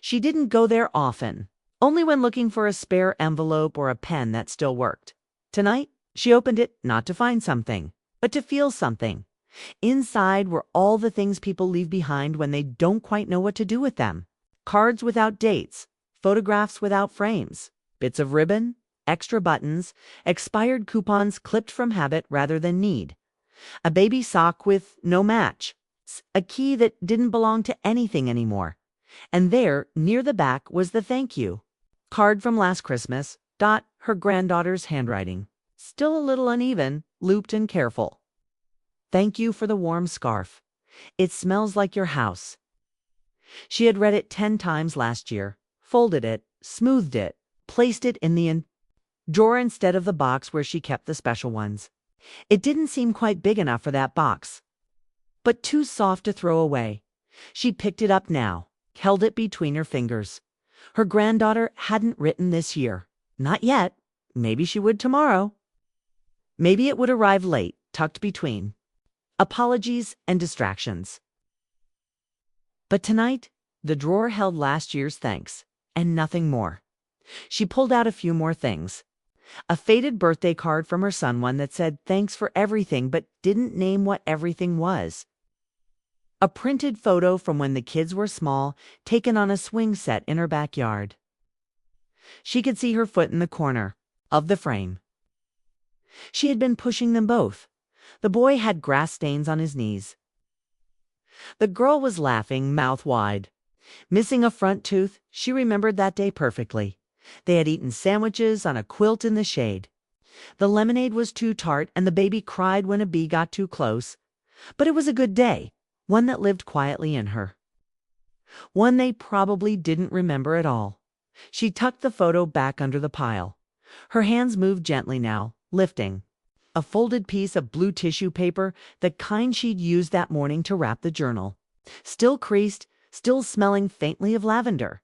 She didn't go there often, only when looking for a spare envelope or a pen that still worked. Tonight, she opened it not to find something, but to feel something. Inside were all the things people leave behind when they don't quite know what to do with them. Cards without dates, photographs without frames, bits of ribbon, extra buttons, expired coupons clipped from habit rather than need, a baby sock with no match, a key that didn't belong to anything anymore. And there, near the back, was the thank you card from last Christmas. Her granddaughter's handwriting, still a little uneven, looped and careful. Thank you for the warm scarf. It smells like your house. She had read it 10 times last year, folded it, smoothed it, placed it in the drawer instead of the box where she kept the special ones. It didn't seem quite big enough for that box, but too soft to throw away. She picked it up now, held it between her fingers. Her granddaughter hadn't written this year. Not yet. Maybe she would tomorrow. Maybe it would arrive late, tucked between apologies and distractions. But tonight, the drawer held last year's thanks, and nothing more. She pulled out a few more things. A faded birthday card from her son, one that said thanks for everything but didn't name what everything was. A printed photo from when the kids were small, taken on a swing set in her backyard. She could see her foot in the corner of the frame. She had been pushing them both. The boy had grass stains on his knees. The girl was laughing, mouth wide. Missing a front tooth, she remembered that day perfectly. They had eaten sandwiches on a quilt in the shade. The lemonade was too tart, and the baby cried when a bee got too close. But it was a good day, one that lived quietly in her. One they probably didn't remember at all. She tucked the photo back under the pile. Her hands moved gently now, lifting a folded piece of blue tissue paper, the kind she'd used that morning to wrap the journal. Still creased, still smelling faintly of lavender.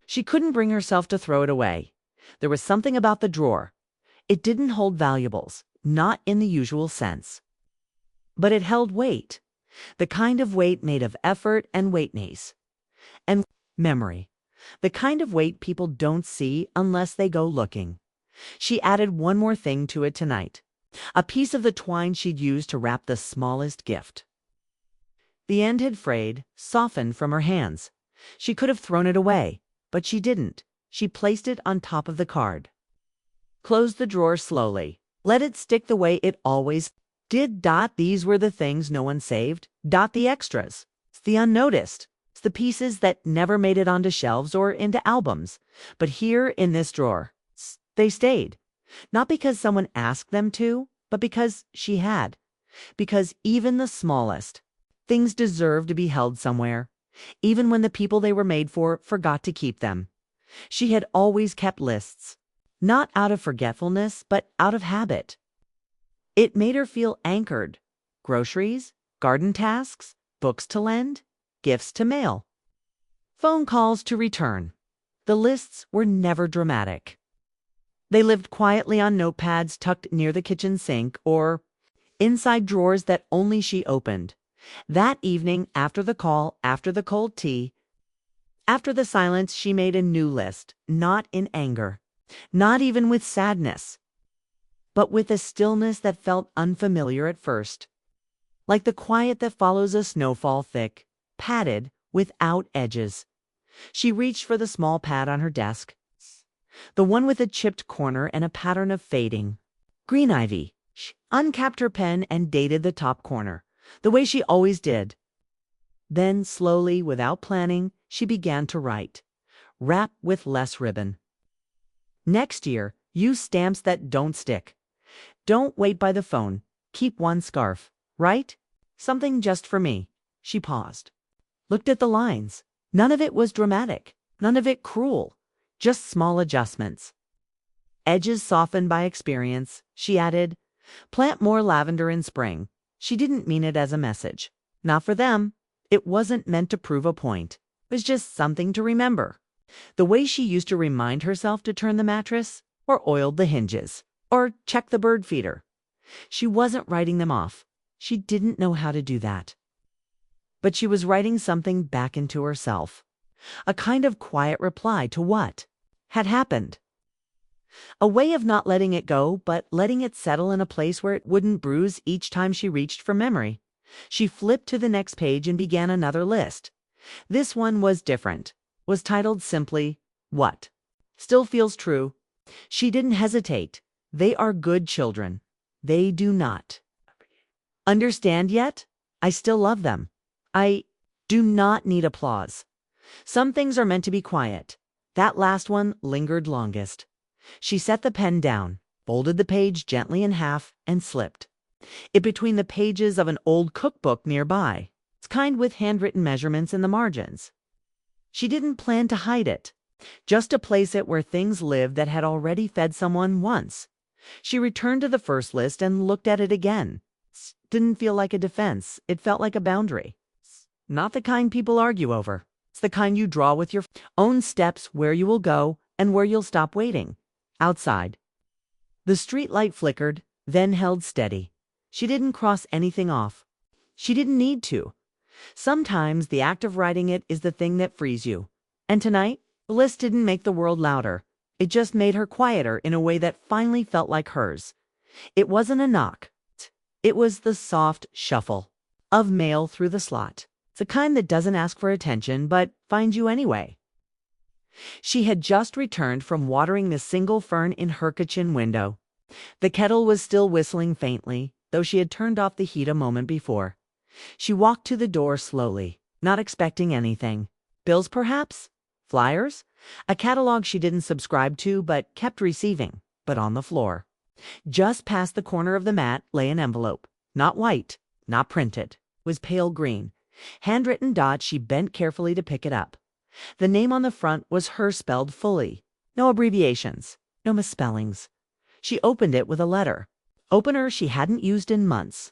She couldn't bring herself to throw it away. There was something about the drawer. It didn't hold valuables, not in the usual sense. But it held weight, the kind of weight made of effort and weightness. And memory, the kind of weight people don't see unless they go looking. She added one more thing to it tonight, a piece of the twine she'd used to wrap the smallest gift. The end had frayed, softened from her hands. She could have thrown it away, but she didn't. She placed it on top of the card. Closed the drawer slowly. Let it stick the way it always did. These were the things no one saved. The extras. The unnoticed. The pieces that never made it onto shelves or into albums. But here in this drawer, they stayed. Not because someone asked them to, but because she had. Because even the smallest things deserve to be held somewhere, even when the people they were made for forgot to keep them. She had always kept lists, not out of forgetfulness, but out of habit. It made her feel anchored. Groceries, garden tasks, books to lend, gifts to mail, phone calls to return. The lists were never dramatic. They lived quietly on notepads tucked near the kitchen sink or inside drawers that only she opened. That evening, after the call, after the cold tea, after the silence, she made a new list, not in anger, not even with sadness, but with a stillness that felt unfamiliar at first. like the quiet that follows a snowfall, thick, padded, without edges. She reached for the small pad on her desk, the one with a chipped corner and a pattern of fading green ivy. She uncapped her pen and dated the top corner, the way she always did. Then, slowly, without planning, she began to write. Wrap with less ribbon. Next year, use stamps that don't stick. Don't wait by the phone. Keep one scarf. Right? Something just for me. She paused. Looked at the lines. None of it was dramatic. None of it cruel. Just small adjustments. Edges softened by experience. She added, plant more lavender in spring. She didn't mean it as a message. Not for them. It wasn't meant to prove a point. It was just something to remember. The way she used to remind herself to turn the mattress, or oiled the hinges, or check the bird feeder. She wasn't writing them off. She didn't know how to do that. But she was writing something back into herself. A kind of quiet reply to what had happened. A way of not letting it go, but letting it settle in a place where it wouldn't bruise each time she reached for memory. She flipped to the next page and began another list. This one was different. Was titled simply, What? Still feels true. She didn't hesitate. They are good children. They do not understand yet. I still love them. I do not need applause. Some things are meant to be quiet. That last one lingered longest. She set the pen down, folded the page gently in half, and slipped it between the pages of an old cookbook nearby. It's kind with handwritten measurements in the margins. She didn't plan to hide it, just to place it where things lived that had already fed someone once. She returned to the first list and looked at it again. It didn't feel like a defense. It felt like a boundary. Not the kind people argue over. It's the kind you draw with your own steps, where you will go and where you'll stop waiting. Outside. The street light flickered, then held steady. She didn't cross anything off. She didn't need to. Sometimes the act of writing it is the thing that frees you. And tonight, the list didn't make the world louder. It just made her quieter in a way that finally felt like hers. It wasn't a knock. It was the soft shuffle of mail through the slot. The kind that doesn't ask for attention, but finds you anyway. She had just returned from watering the single fern in her kitchen window. The kettle was still whistling faintly, though she had turned off the heat a moment before. She walked to the door slowly, not expecting anything. Bills, perhaps? Flyers? A catalog she didn't subscribe to but kept receiving, but on the floor. Just past the corner of the mat lay an envelope. Not white, not printed. It was pale green. Handwritten dots. She bent carefully to pick it up. The name on the front was hers spelled fully. No abbreviations, no misspellings. She opened it with a letter. Opener she hadn't used in months.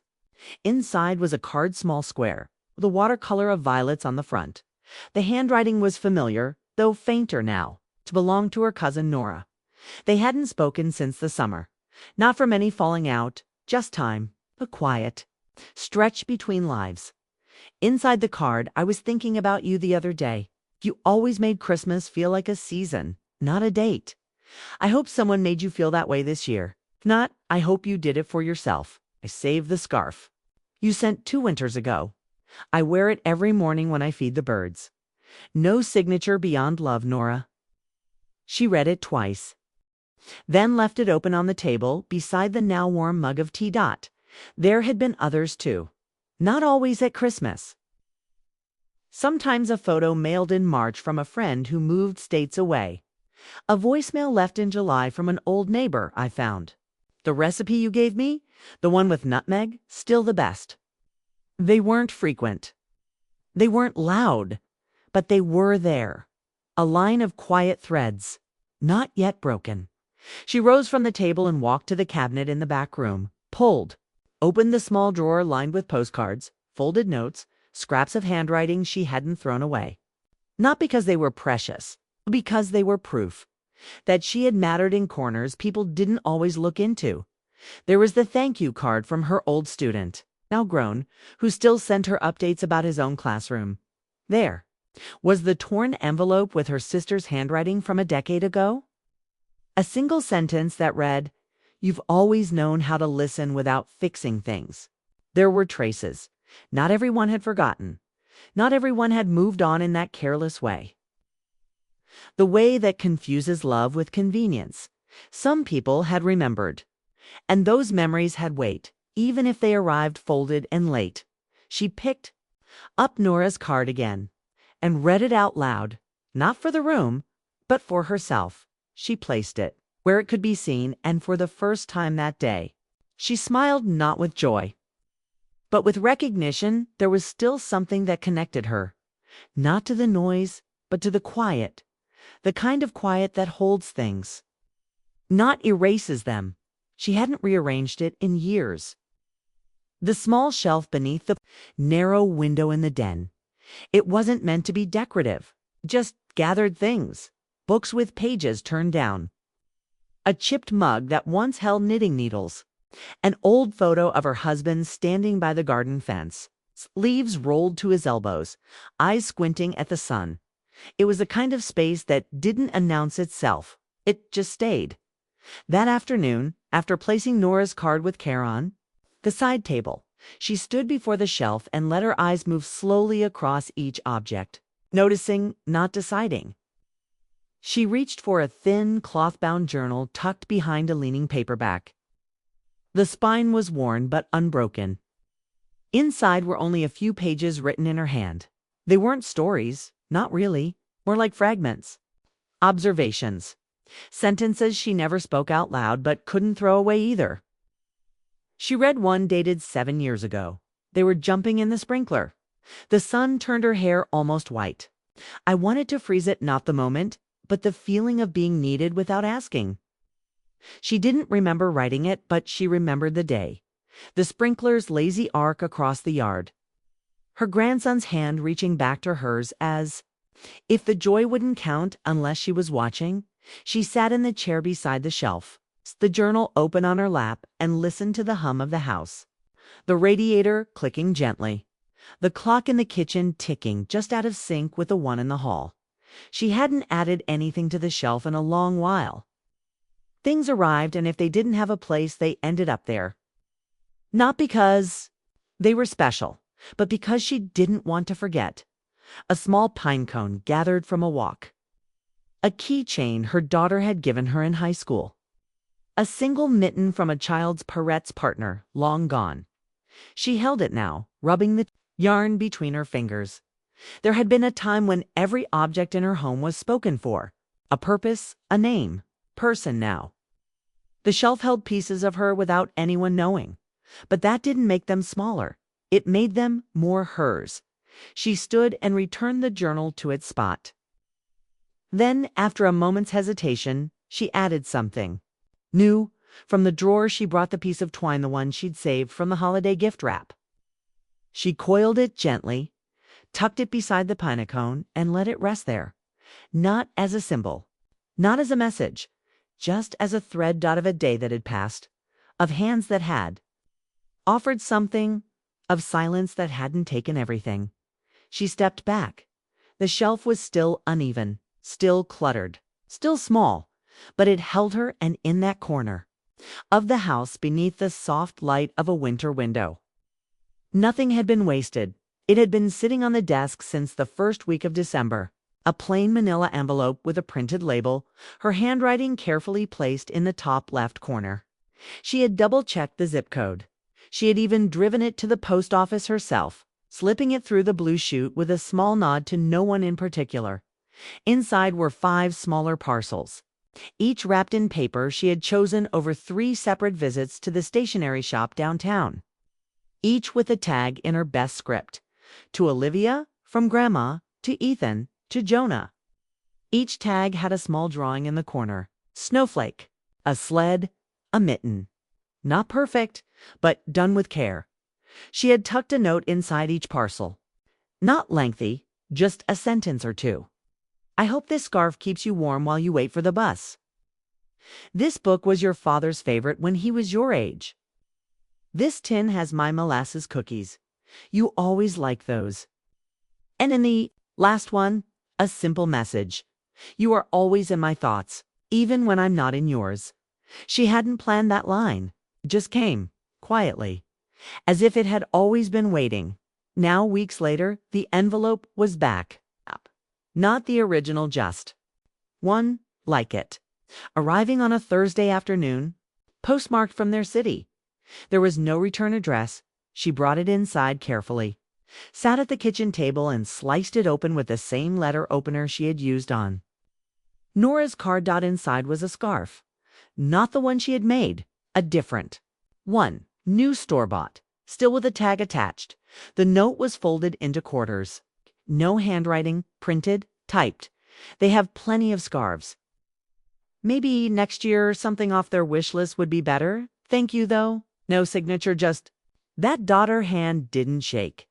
Inside was a card small square, with a watercolor of violets on the front. The handwriting was familiar, though fainter now, to belong to her cousin Nora. They hadn't spoken since the summer. Not from any falling out, just time, but quiet. Stretched between lives. Inside the card, I was thinking about you the other day. You always made Christmas feel like a season, not a date. I hope someone made you feel that way this year. If not, I hope you did it for yourself. I saved the scarf. You sent 2 winters ago. I wear it every morning when I feed the birds. No signature beyond love, Nora. She read it twice, then left it open on the table beside the now warm mug of tea. There had been others too. Not always at Christmas. Sometimes a photo mailed in March from a friend who moved states away. A voicemail left in July from an old neighbor I found. The recipe you gave me, the one with nutmeg, still the best. They weren't frequent. They weren't loud, but they were there. A line of quiet threads, not yet broken. She rose from the table and walked to the cabinet in the back room, pulled, opened the small drawer lined with postcards, folded notes, scraps of handwriting she hadn't thrown away. Not because they were precious, but because they were proof that she had mattered in corners people didn't always look into. There was the thank you card from her old student, now grown, who still sent her updates about his own classroom. There was the torn envelope with her sister's handwriting from a decade ago. A single sentence that read, "You've always known how to listen without fixing things." There were traces. Not everyone had forgotten. Not everyone had moved on in that careless way. The way that confuses love with convenience. Some people had remembered. And those memories had weight, even if they arrived folded and late. She picked up Nora's card again and read it out loud, not for the room, but for herself. She placed it where it could be seen, and for the first time that day, she smiled, not with joy, but with recognition. There was still something that connected her, not to the noise, but to the quiet, the kind of quiet that holds things, not erases them. She hadn't rearranged it in years. The small shelf beneath the narrow window in the den. It wasn't meant to be decorative, just gathered things, books with pages turned down, a chipped mug that once held knitting needles, an old photo of her husband standing by the garden fence, sleeves rolled to his elbows, eyes squinting at the sun. It was the kind of space that didn't announce itself. It just stayed. That afternoon, after placing Nora's card with care on the side table, she stood before the shelf and let her eyes move slowly across each object, noticing, not deciding. She reached for a thin, cloth-bound journal tucked behind a leaning paperback. The spine was worn but unbroken. Inside were only a few pages written in her hand. They weren't stories, not really, more like fragments, observations, sentences she never spoke out loud but couldn't throw away either. She read one dated 7 years ago. They were jumping in the sprinkler. The sun turned her hair almost white. I wanted to freeze it, not the moment, but the feeling of being needed without asking. She didn't remember writing it, but she remembered the day. The sprinkler's lazy arc across the yard. Her grandson's hand reaching back to hers as if the joy wouldn't count unless she was watching. She sat in the chair beside the shelf, the journal open on her lap, and listened to the hum of the house. The radiator clicking gently. The clock in the kitchen ticking, just out of sync with the one in the hall. She hadn't added anything to the shelf in a long while. Things arrived, and if they didn't have a place, they ended up there. Not because they were special, but because she didn't want to forget. A small pine cone gathered from a walk. A keychain her daughter had given her in high school. A single mitten from a child's Paret's partner, long gone. She held it now, rubbing the yarn between her fingers. There had been a time when every object in her home was spoken for. A purpose, a name, person now. The shelf held pieces of her without anyone knowing. But that didn't make them smaller. It made them more hers. She stood and returned the journal to its spot. Then, after a moment's hesitation, she added something new. From the drawer she brought the piece of twine, the one she'd saved from the holiday gift wrap. She coiled it gently, tucked it beside the pine cone, and let it rest there. Not as a symbol, not as a message, just as a thread dot of a day that had passed, of hands that had offered something, of silence that hadn't taken everything. She stepped back. The shelf was still uneven, still cluttered, still small, but it held her, and in that corner of the house, beneath the soft light of a winter window, nothing had been wasted. It had been sitting on the desk since the first week of December. A plain manila envelope with a printed label, her handwriting carefully placed in the top left corner. She had double-checked the zip code. She had even driven it to the post office herself, slipping it through the blue chute with a small nod to no one in particular. Inside were 5 smaller parcels, each wrapped in paper she had chosen over 3 separate visits to the stationery shop downtown, each with a tag in her best script. To Olivia, from Grandma, to Ethan, to Jonah. Each tag had a small drawing in the corner. Snowflake, a sled, a mitten. Not perfect, but done with care. She had tucked a note inside each parcel. Not lengthy, just a sentence or two. I hope this scarf keeps you warm while you wait for the bus. This book was your father's favorite when he was your age. This tin has my molasses cookies. You always liked those. And in the last one, a simple message. You are always in my thoughts, even when I'm not in yours. She hadn't planned that line. It just came, quietly. as if it had always been waiting. Now, weeks later, the envelope was back. Not the original, just one like it. Arriving on a Thursday afternoon, postmarked from their city. There was no return address. She brought it inside carefully, sat at the kitchen table and sliced it open with the same letter opener she had used on Nora's card. Inside was a scarf. Not the one she had made, a different one, new store-bought, still with a tag attached. The note was folded into quarters. No handwriting, printed, typed. They have plenty of scarves. Maybe next year something off their wish list would be better. Thank you, though. No signature, just... That daughter hand didn't shake,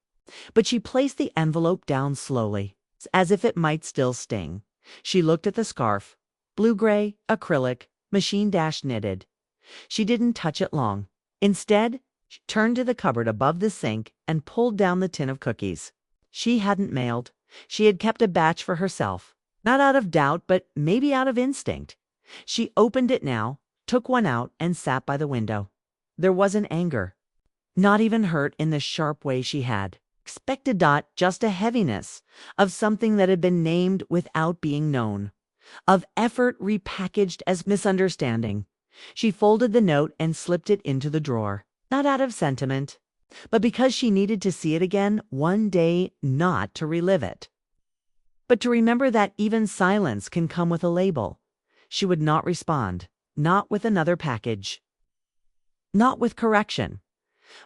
but she placed the envelope down slowly, as if it might still sting. She looked at the scarf. Blue-gray, acrylic, machine-knitted. She didn't touch it long. Instead, she turned to the cupboard above the sink and pulled down the tin of cookies. She hadn't mailed. She had kept a batch for herself. Not out of doubt, but maybe out of instinct. She opened it now, took one out, and sat by the window. There wasn't anger. Not even hurt in the sharp way she had expected. Just a heaviness of something that had been named without being known. Of effort repackaged as misunderstanding. She folded the note and slipped it into the drawer. Not out of sentiment, but because she needed to see it again one day, not to relive it, but to remember that even silence can come with a label. She would not respond, not with another package, not with correction,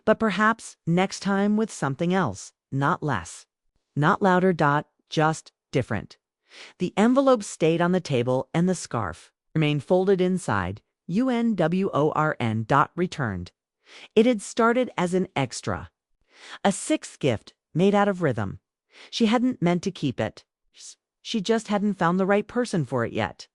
but perhaps next time with something else, not less, not louder. Just different. The envelope stayed on the table and the scarf remained folded inside. UNWORN. Returned. It had started as an extra, a sixth gift made out of rhythm. She hadn't meant to keep it. She just hadn't found the right person for it yet.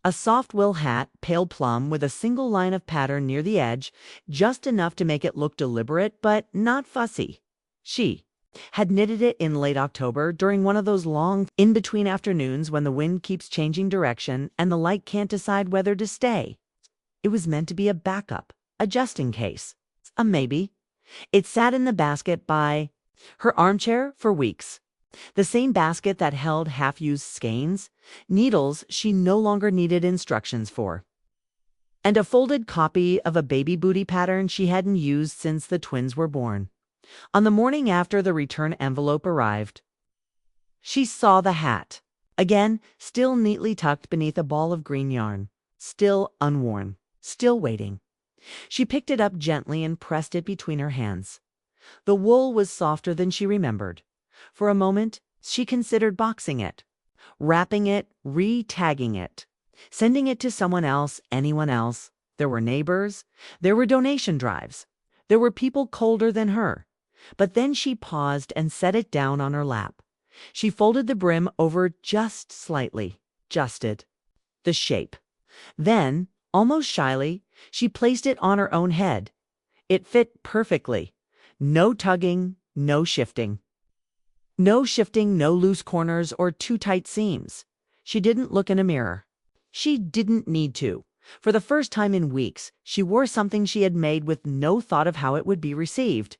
A soft wool hat, pale plum, with a single line of pattern near the edge, just enough to make it look deliberate but not fussy. She had knitted it in late October during one of those long in-between afternoons when the wind keeps changing direction and the light can't decide whether to stay. It was meant to be a backup, a just in case, a maybe. It sat in the basket by her armchair for weeks. The same basket that held half-used skeins, needles she no longer needed instructions for, and a folded copy of a baby booty pattern she hadn't used since the twins were born. On the morning after the return envelope arrived, she saw the hat, again, still neatly tucked beneath a ball of green yarn, still unworn, still waiting. She picked it up gently and pressed it between her hands. The wool was softer than she remembered. For a moment, she considered boxing it, wrapping it, re-tagging it, sending it to someone else, anyone else. There were neighbors, there were donation drives, there were people colder than her. But then she paused and set it down on her lap. She folded the brim over just slightly, adjusted the shape. Then, almost shyly, she placed it on her own head. It fit perfectly. No tugging, no shifting. No shifting, no loose corners or too tight seams. She didn't look in a mirror. She didn't need to. For the first time in weeks, she wore something she had made with no thought of how it would be received.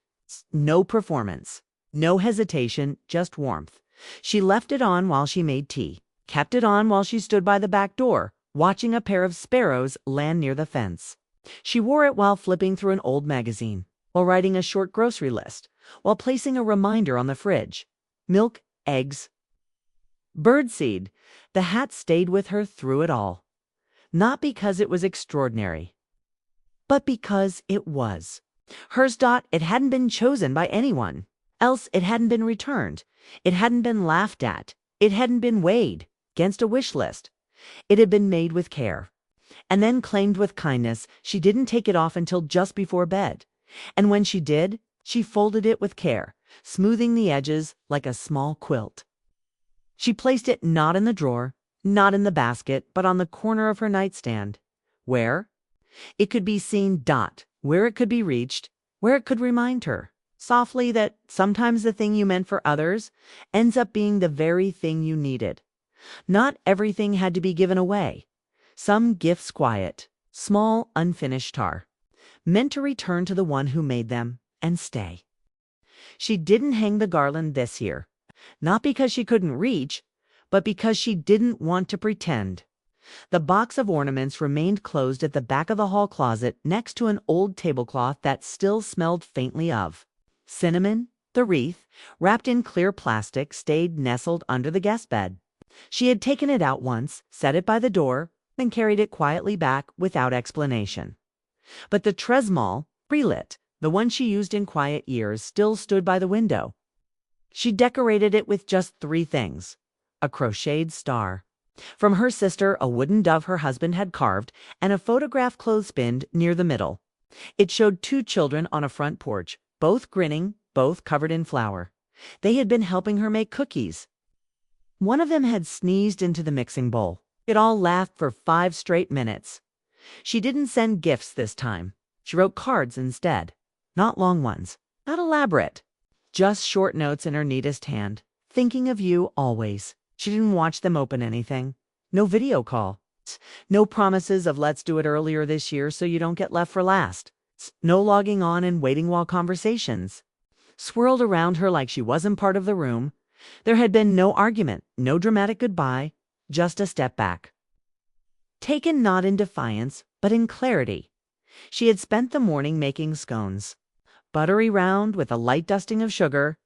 No performance, no hesitation, just warmth. She left it on while she made tea, kept it on while she stood by the back door, watching a pair of sparrows land near the fence. She wore it while flipping through an old magazine, while writing a short grocery list, while placing a reminder on the fridge. Milk, eggs, birdseed. The hat stayed with her through it all. Not because it was extraordinary, but because it was. Hers. It hadn't been chosen by anyone else. It hadn't been returned. It hadn't been laughed at. It hadn't been weighed against a wish list. It had been made with care, and then claimed with kindness. She didn't take it off until just before bed, and when she did, she folded it with care, smoothing the edges like a small quilt. She placed it not in the drawer, not in the basket, but on the corner of her nightstand, where it could be seen. Where it could be reached, where it could remind her, softly, that sometimes the thing you meant for others ends up being the very thing you needed. Not everything had to be given away. Some gifts quiet, small, unfinished meant to return to the one who made them, and stay. She didn't hang the garland this year, not because she couldn't reach, but because she didn't want to pretend. The box of ornaments remained closed at the back of the hall closet next to an old tablecloth that still smelled faintly of cinnamon. The wreath, wrapped in clear plastic, stayed nestled under the guest bed. She had taken it out once, set it by the door, then carried it quietly back without explanation. But the tresmal, pre-lit, the one she used in quiet years, still stood by the window. She decorated it with just 3 things: a crocheted star from her sister, a wooden dove her husband had carved, and a photograph clothespin near the middle. It showed 2 children on a front porch, both grinning, both covered in flour. They had been helping her make cookies. One of them had sneezed into the mixing bowl. It all laughed for 5 straight minutes. She didn't send gifts this time. She wrote cards instead. Not long ones, not elaborate. Just short notes in her neatest hand. Thinking of you always. She didn't watch them open anything. No video call. No promises of let's do it earlier this year so you don't get left for last. No logging on and waiting while conversations swirled around her like she wasn't part of the room. There had been no argument, no dramatic goodbye, just a step back. Taken not in defiance, but in clarity. She had spent the morning making scones, buttery round with a light dusting of sugar.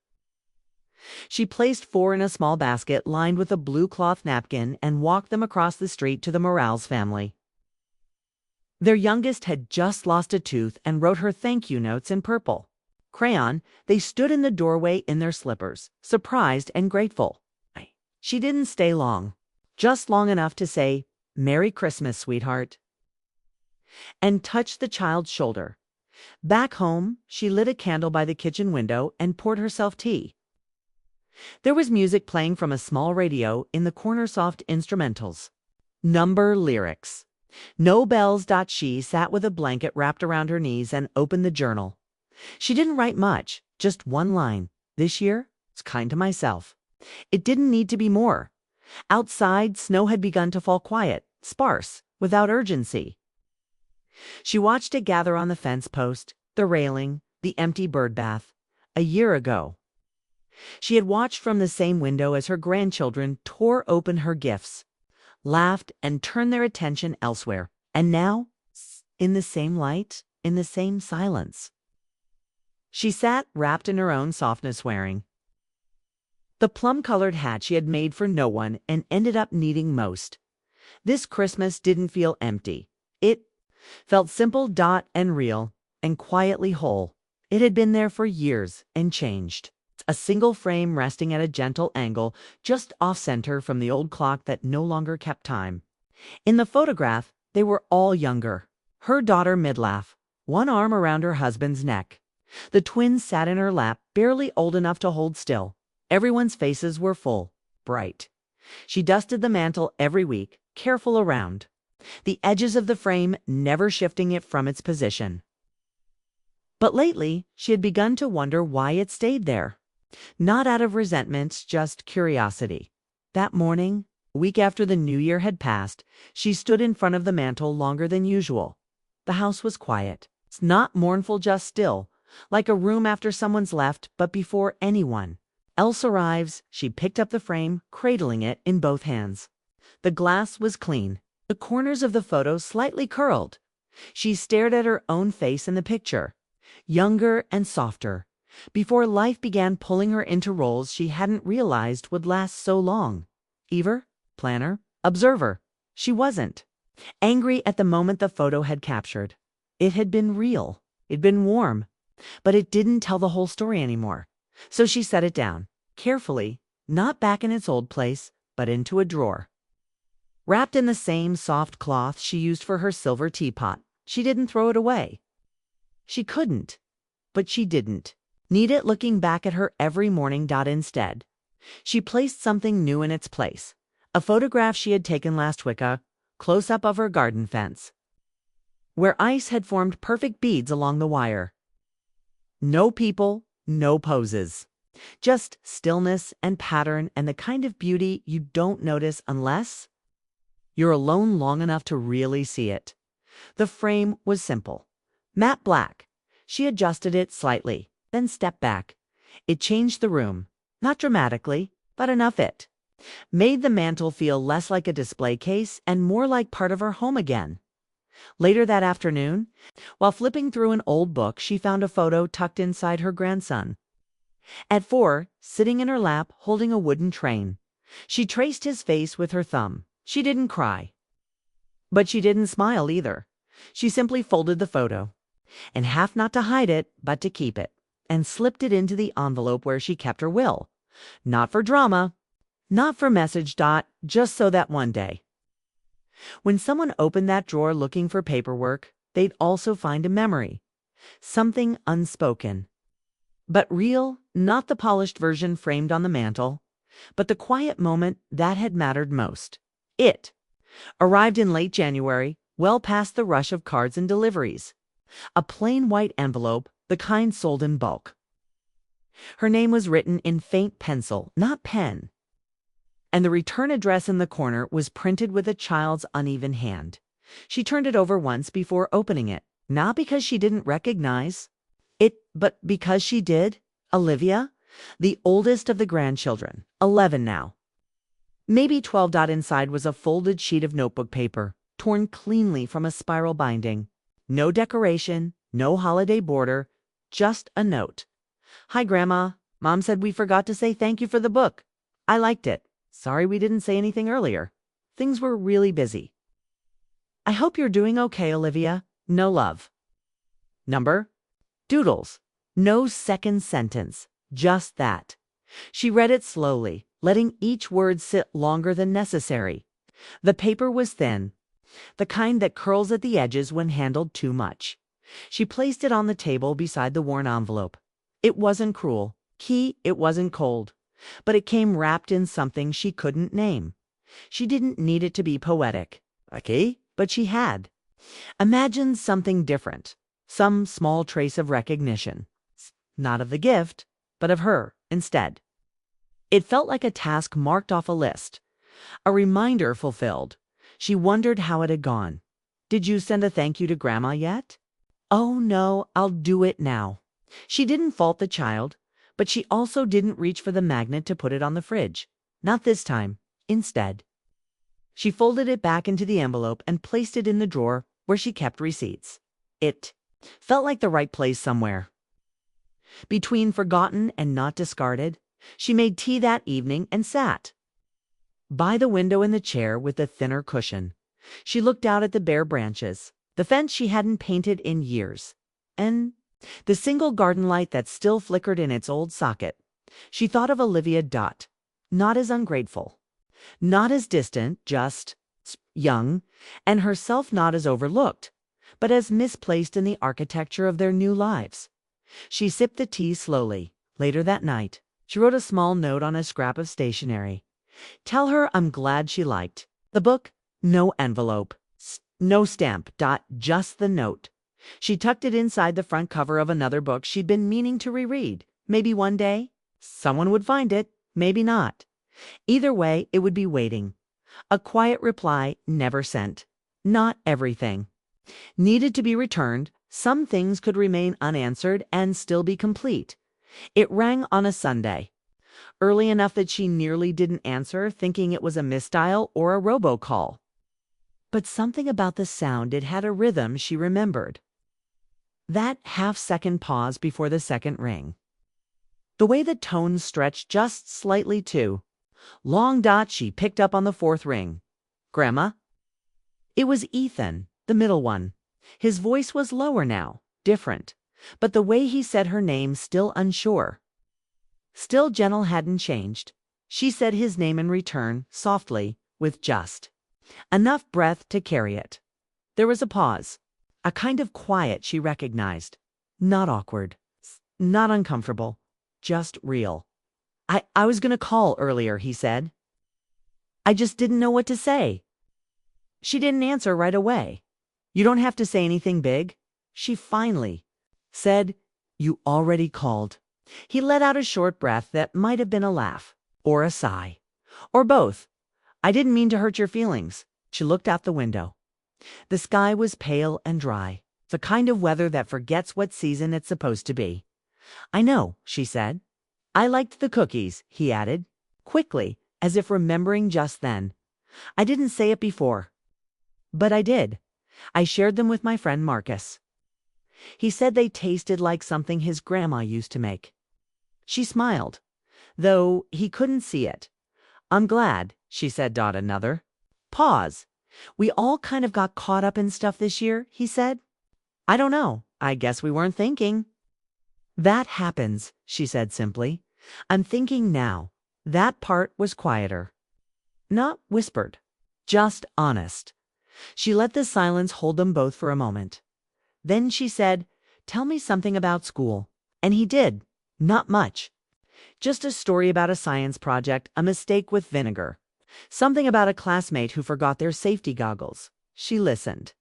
She placed 4 in a small basket lined with a blue cloth napkin and walked them across the street to the Morales family. Their youngest had just lost a tooth and wrote her thank you notes in purple crayon. They stood in the doorway in their slippers, surprised and grateful. She didn't stay long, just long enough to say, "Merry Christmas, sweetheart," and touched the child's shoulder. Back home, she lit a candle by the kitchen window and poured herself tea. There was music playing from a small radio in the corner, soft instrumentals. Number lyrics. No bells. She sat with a blanket wrapped around her knees and opened the journal. She didn't write much, just 1 line. This year, it's kind to myself. It didn't need to be more. Outside, snow had begun to fall quiet, sparse, without urgency. She watched it gather on the fence post, the railing, the empty bird bath. A year ago, she had watched from the same window as her grandchildren tore open her gifts, laughed, and turned their attention elsewhere. And now, in the same light, in the same silence, she sat wrapped in her own softness, wearing the plum-colored hat she had made for no one and ended up needing most. This Christmas didn't feel empty. It felt simple, and real, and quietly whole. It had been there for years and changed. A single frame resting at a gentle angle, just off-center from the old clock that no longer kept time. In the photograph, they were all younger. Her daughter midlaugh, one arm around her husband's neck. The twins sat in her lap, barely old enough to hold still. Everyone's faces were full, bright. She dusted the mantel every week, careful around the edges of the frame, never shifting it from its position. But lately, she had begun to wonder why it stayed there. Not out of resentment, just curiosity. That morning, a week after the New Year had passed, she stood in front of the mantel longer than usual. The house was quiet. It's not mournful, just still, like a room after someone's left, but before anyone else arrives. She picked up the frame, cradling it in both hands. The glass was clean, the corners of the photo slightly curled. She stared at her own face in the picture, younger and softer, before life began pulling her into roles she hadn't realized would last so long. Ever, planner, observer. She wasn't angry at the moment the photo had captured. It had been real. It'd been warm. But it didn't tell the whole story anymore. So she set it down, carefully, not back in its old place, but into a drawer. Wrapped in the same soft cloth she used for her silver teapot. She didn't throw it away. She couldn't, but she didn't need it looking back at her every morning. Instead, she placed something new in its place. A photograph she had taken last week, a close-up of her garden fence, where ice had formed perfect beads along the wire. No people, no poses. Just stillness and pattern, and the kind of beauty you don't notice unless you're alone long enough to really see it. The frame was simple. Matte black. She adjusted it slightly, then stepped back. It changed the room. Not dramatically, but enough it made the mantel feel less like a display case and more like part of her home again. Later that afternoon, while flipping through an old book, she found a photo tucked inside her grandson. At 4, sitting in her lap, holding a wooden train. She traced his face with her thumb. She didn't cry. But she didn't smile either. She simply folded the photo, in half not to hide it, but to keep it, and slipped it into the envelope where she kept her will. Not for drama, not for message. Just so that one day, when someone opened that drawer looking for paperwork, they'd also find a memory. Something unspoken. But real, not the polished version framed on the mantel, but the quiet moment that had mattered most. It arrived in late January, well past the rush of cards and deliveries. A plain white envelope, the kind sold in bulk. Her name was written in faint pencil, not pen, and the return address in the corner was printed with a child's uneven hand. She turned it over once before opening it, not because she didn't recognize it, but because she did. Olivia, the oldest of the grandchildren, 11 now. Maybe 12. Inside was a folded sheet of notebook paper, torn cleanly from a spiral binding. No decoration, no holiday border, just a note. Hi, Grandma. Mom said we forgot to say thank you for the book. I liked it. Sorry we didn't say anything earlier. Things were really busy. I hope you're doing okay, Olivia. No love. Number? Doodles. No second sentence. Just that. She read it slowly, letting each word sit longer than necessary. The paper was thin, the kind that curls at the edges when handled too much. She placed it on the table beside the worn envelope. It wasn't cruel. It wasn't cold. But it came wrapped in something she couldn't name. She didn't need it to be poetic. Okay, but she had. Imagine something different. Some small trace of recognition. Not of the gift, but of her instead. It felt like a task marked off a list. A reminder fulfilled. She wondered how it had gone. Did you send a thank you to Grandma yet? Oh no, I'll do it now. She didn't fault the child, but she also didn't reach for the magnet to put it on the fridge. Not this time. Instead, she folded it back into the envelope and placed it in the drawer where she kept receipts. It felt like the right place somewhere. Between forgotten and not discarded, she made tea that evening and sat by the window in the chair with the thinner cushion. She looked out at the bare branches, the fence she hadn't painted in years, and the single garden light that still flickered in its old socket. She thought of Olivia. Not as ungrateful, not as distant, just young, and herself not as overlooked, but as misplaced in the architecture of their new lives. She sipped the tea slowly. Later that night, she wrote a small note on a scrap of stationery. Tell her I'm glad she liked the book. No envelope, no stamp. Just the note. She tucked it inside the front cover of another book she'd been meaning to reread. Maybe one day someone would find it, maybe not. Either way, it would be waiting. A quiet reply never sent. Not everything needed to be returned. Some things could remain unanswered and still be complete. It rang on a Sunday, early enough that she nearly didn't answer, thinking it was a misdial or a robocall. But something about the sound, it had a rhythm she remembered. That half-second pause before the second ring. The way the tone stretched just slightly too long. She picked up on the fourth ring. Grandma? It was Ethan, the middle one. His voice was lower now, different, but the way he said her name still unsure. Still gentle, hadn't changed. She said his name in return, softly, with just enough breath to carry it. There was a pause, a kind of quiet she recognized. Not awkward, not uncomfortable, just real. I was going to call earlier, he said. I just didn't know what to say. She didn't answer right away. You don't have to say anything big. She finally said, you already called. He let out a short breath that might have been a laugh, or a sigh, or both. I didn't mean to hurt your feelings. She looked out the window. The sky was pale and dry. The kind of weather that forgets what season it's supposed to be. I know, she said. I liked the cookies, he added, quickly, as if remembering just then. I didn't say it before. But I did. I shared them with my friend Marcus. He said they tasted like something his grandma used to make. She smiled, though he couldn't see it. I'm glad, she said. Another pause. We all kind of got caught up in stuff this year, he said. I don't know. I guess we weren't thinking. That happens, she said simply. I'm thinking now. That part was quieter. Not whispered. Just honest. She let the silence hold them both for a moment. Then she said, Tell me something about school. And he did. Not much. Just a story about a science project, a mistake with vinegar. Something about a classmate who forgot their safety goggles. She listened.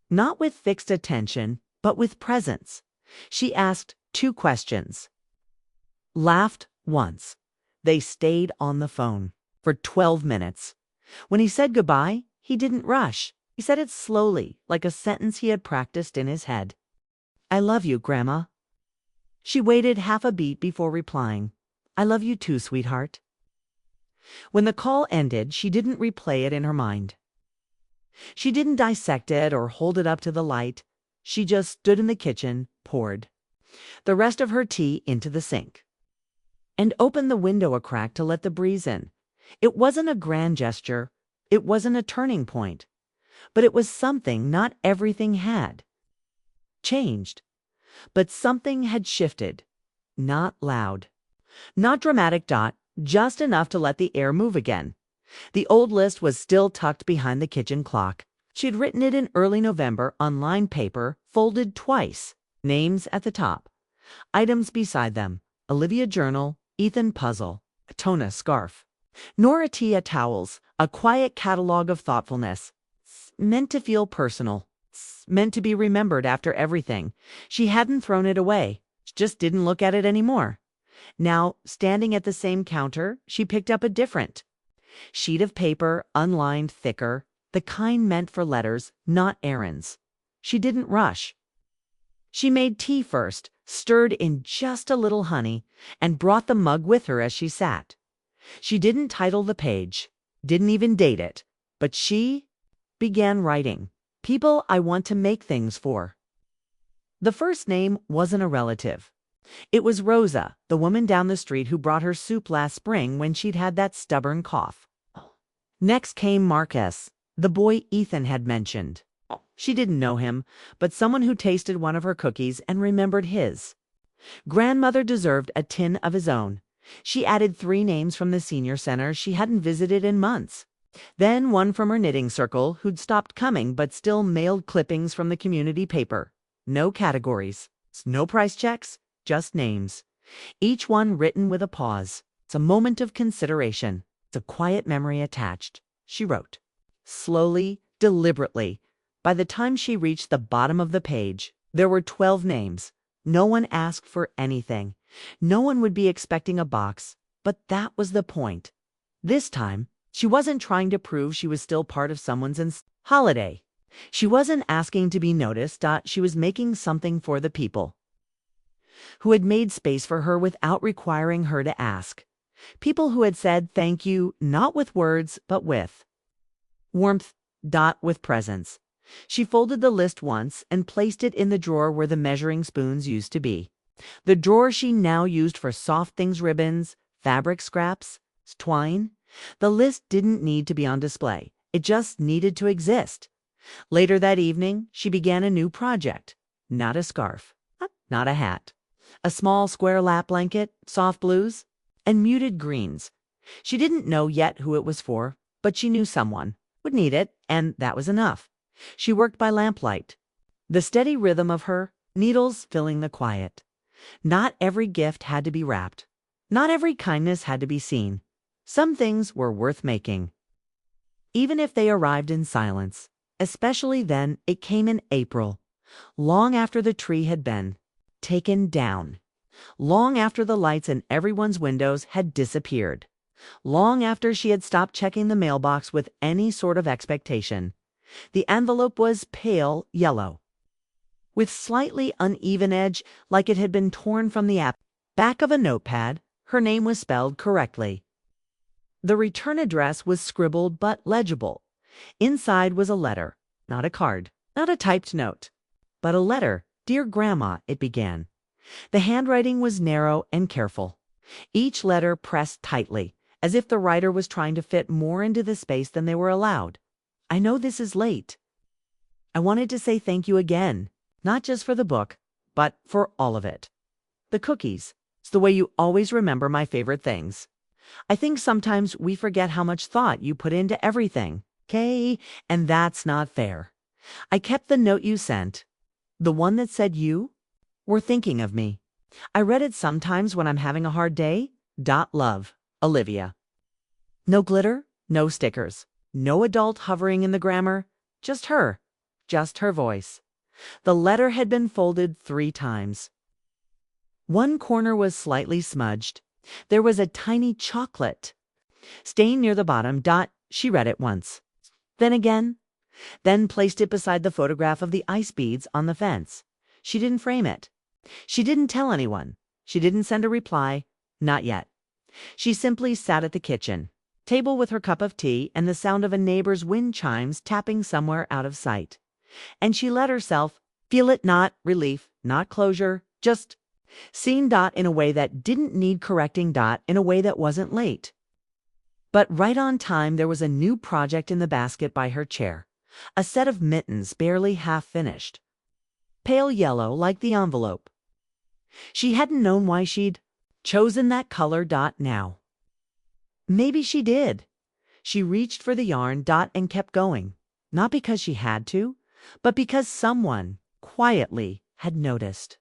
Not with fixed attention, but with presence. She asked 2 questions. Laughed once. They stayed on the phone for 12 minutes. When he said goodbye, he didn't rush. He said it slowly, like a sentence he had practiced in his head. I love you, Grandma. She waited half a beat before replying. I love you too, sweetheart. When the call ended, she didn't replay it in her mind. She didn't dissect it or hold it up to the light. She just stood in the kitchen, poured the rest of her tea into the sink, and opened the window a crack to let the breeze in. It wasn't a grand gesture. It wasn't a turning point. But it was something not everything had changed. But something had shifted. Not loud. Not dramatic. Just enough to let the air move again. The old list was still tucked behind the kitchen clock. She'd written it in early November on lined paper, folded twice. Names at the top. Items beside them. Olivia journal, Ethan puzzle, Tona scarf, Nora Tia towels, a quiet catalog of thoughtfulness. Meant to feel personal. Meant to be remembered after everything. She hadn't thrown it away. Just didn't look at it anymore. Now, standing at the same counter, she picked up a different sheet of paper, unlined, thicker, the kind meant for letters, not errands. She didn't rush. She made tea first, stirred in just a little honey, and brought the mug with her as she sat. She didn't title the page, didn't even date it, but she began writing. People I want to make things for. The first name wasn't a relative. It was Rosa, the woman down the street who brought her soup last spring when she'd had that stubborn cough. Next came Marcus, the boy Ethan had mentioned. She didn't know him, but someone who tasted one of her cookies and remembered his. Grandmother deserved a tin of his own. She added 3 names from the senior center she hadn't visited in months. Then one from her knitting circle who'd stopped coming but still mailed clippings from the community paper. No categories, no price checks, just names. Each one written with a pause. It's a moment of consideration. It's a quiet memory attached. She wrote. Slowly, deliberately. By the time she reached the bottom of the page, there were 12 names. No one asked for anything. No one would be expecting a box, but that was the point. This time, she wasn't trying to prove she was still part of someone's holiday. She wasn't asking to be noticed. She was making something for the people who had made space for her without requiring her to ask. People who had said thank you, not with words, but with warmth. With presence. She folded the list once and placed it in the drawer where the measuring spoons used to be. The drawer she now used for soft things, ribbons, fabric scraps, twine. The list didn't need to be on display. It just needed to exist. Later that evening, she began a new project. Not a scarf, not a hat. A small square lap blanket, soft blues, and muted greens. She didn't know yet who it was for, but she knew someone would need it, and that was enough. She worked by lamplight. The steady rhythm of her needles filling the quiet. Not every gift had to be wrapped. Not every kindness had to be seen. Some things were worth making, even if they arrived in silence. Especially then, it came in April, long after the tree had been taken down, long after the lights in everyone's windows had disappeared, long after she had stopped checking the mailbox with any sort of expectation. The envelope was pale yellow. with slightly uneven edge like it had been torn from the back of a notepad. Her name was spelled correctly. The return address was scribbled but legible. Inside was a letter, not a card, not a typed note, but a letter. "Dear Grandma," it began. The handwriting was narrow and careful, each letter pressed tightly, as if the writer was trying to fit more into the space than they were allowed. "I know this is late. I wanted to say thank you again, not just for the book, but for all of it. The cookies. It's the way you always remember my favorite things. I think sometimes we forget how much thought you put into everything, okay? And that's not fair. I kept the note you sent, the one that said you were thinking of me. I read it sometimes when I'm having a hard day. Love, Olivia." No glitter, no stickers, no adult hovering in the grammar, just her voice. The letter had been folded 3 times. One corner was slightly smudged. There was a tiny chocolate stain near the bottom. She read it once, then again, then placed it beside the photograph of the ice beads on the fence. She didn't frame it. She didn't tell anyone. She didn't send a reply, not yet. She simply sat at the kitchen table with her cup of tea and the sound of a neighbor's wind chimes tapping somewhere out of sight. And she let herself feel it, not relief, not closure, just seeing in a way that didn't need correcting, in a way that wasn't late. But right on time, there was a new project in the basket by her chair, a set of mittens barely half finished, pale yellow like the envelope. She hadn't known why she'd chosen that color. Now. Maybe she did. She reached for the yarn. And kept going, not because she had to, but because someone quietly had noticed.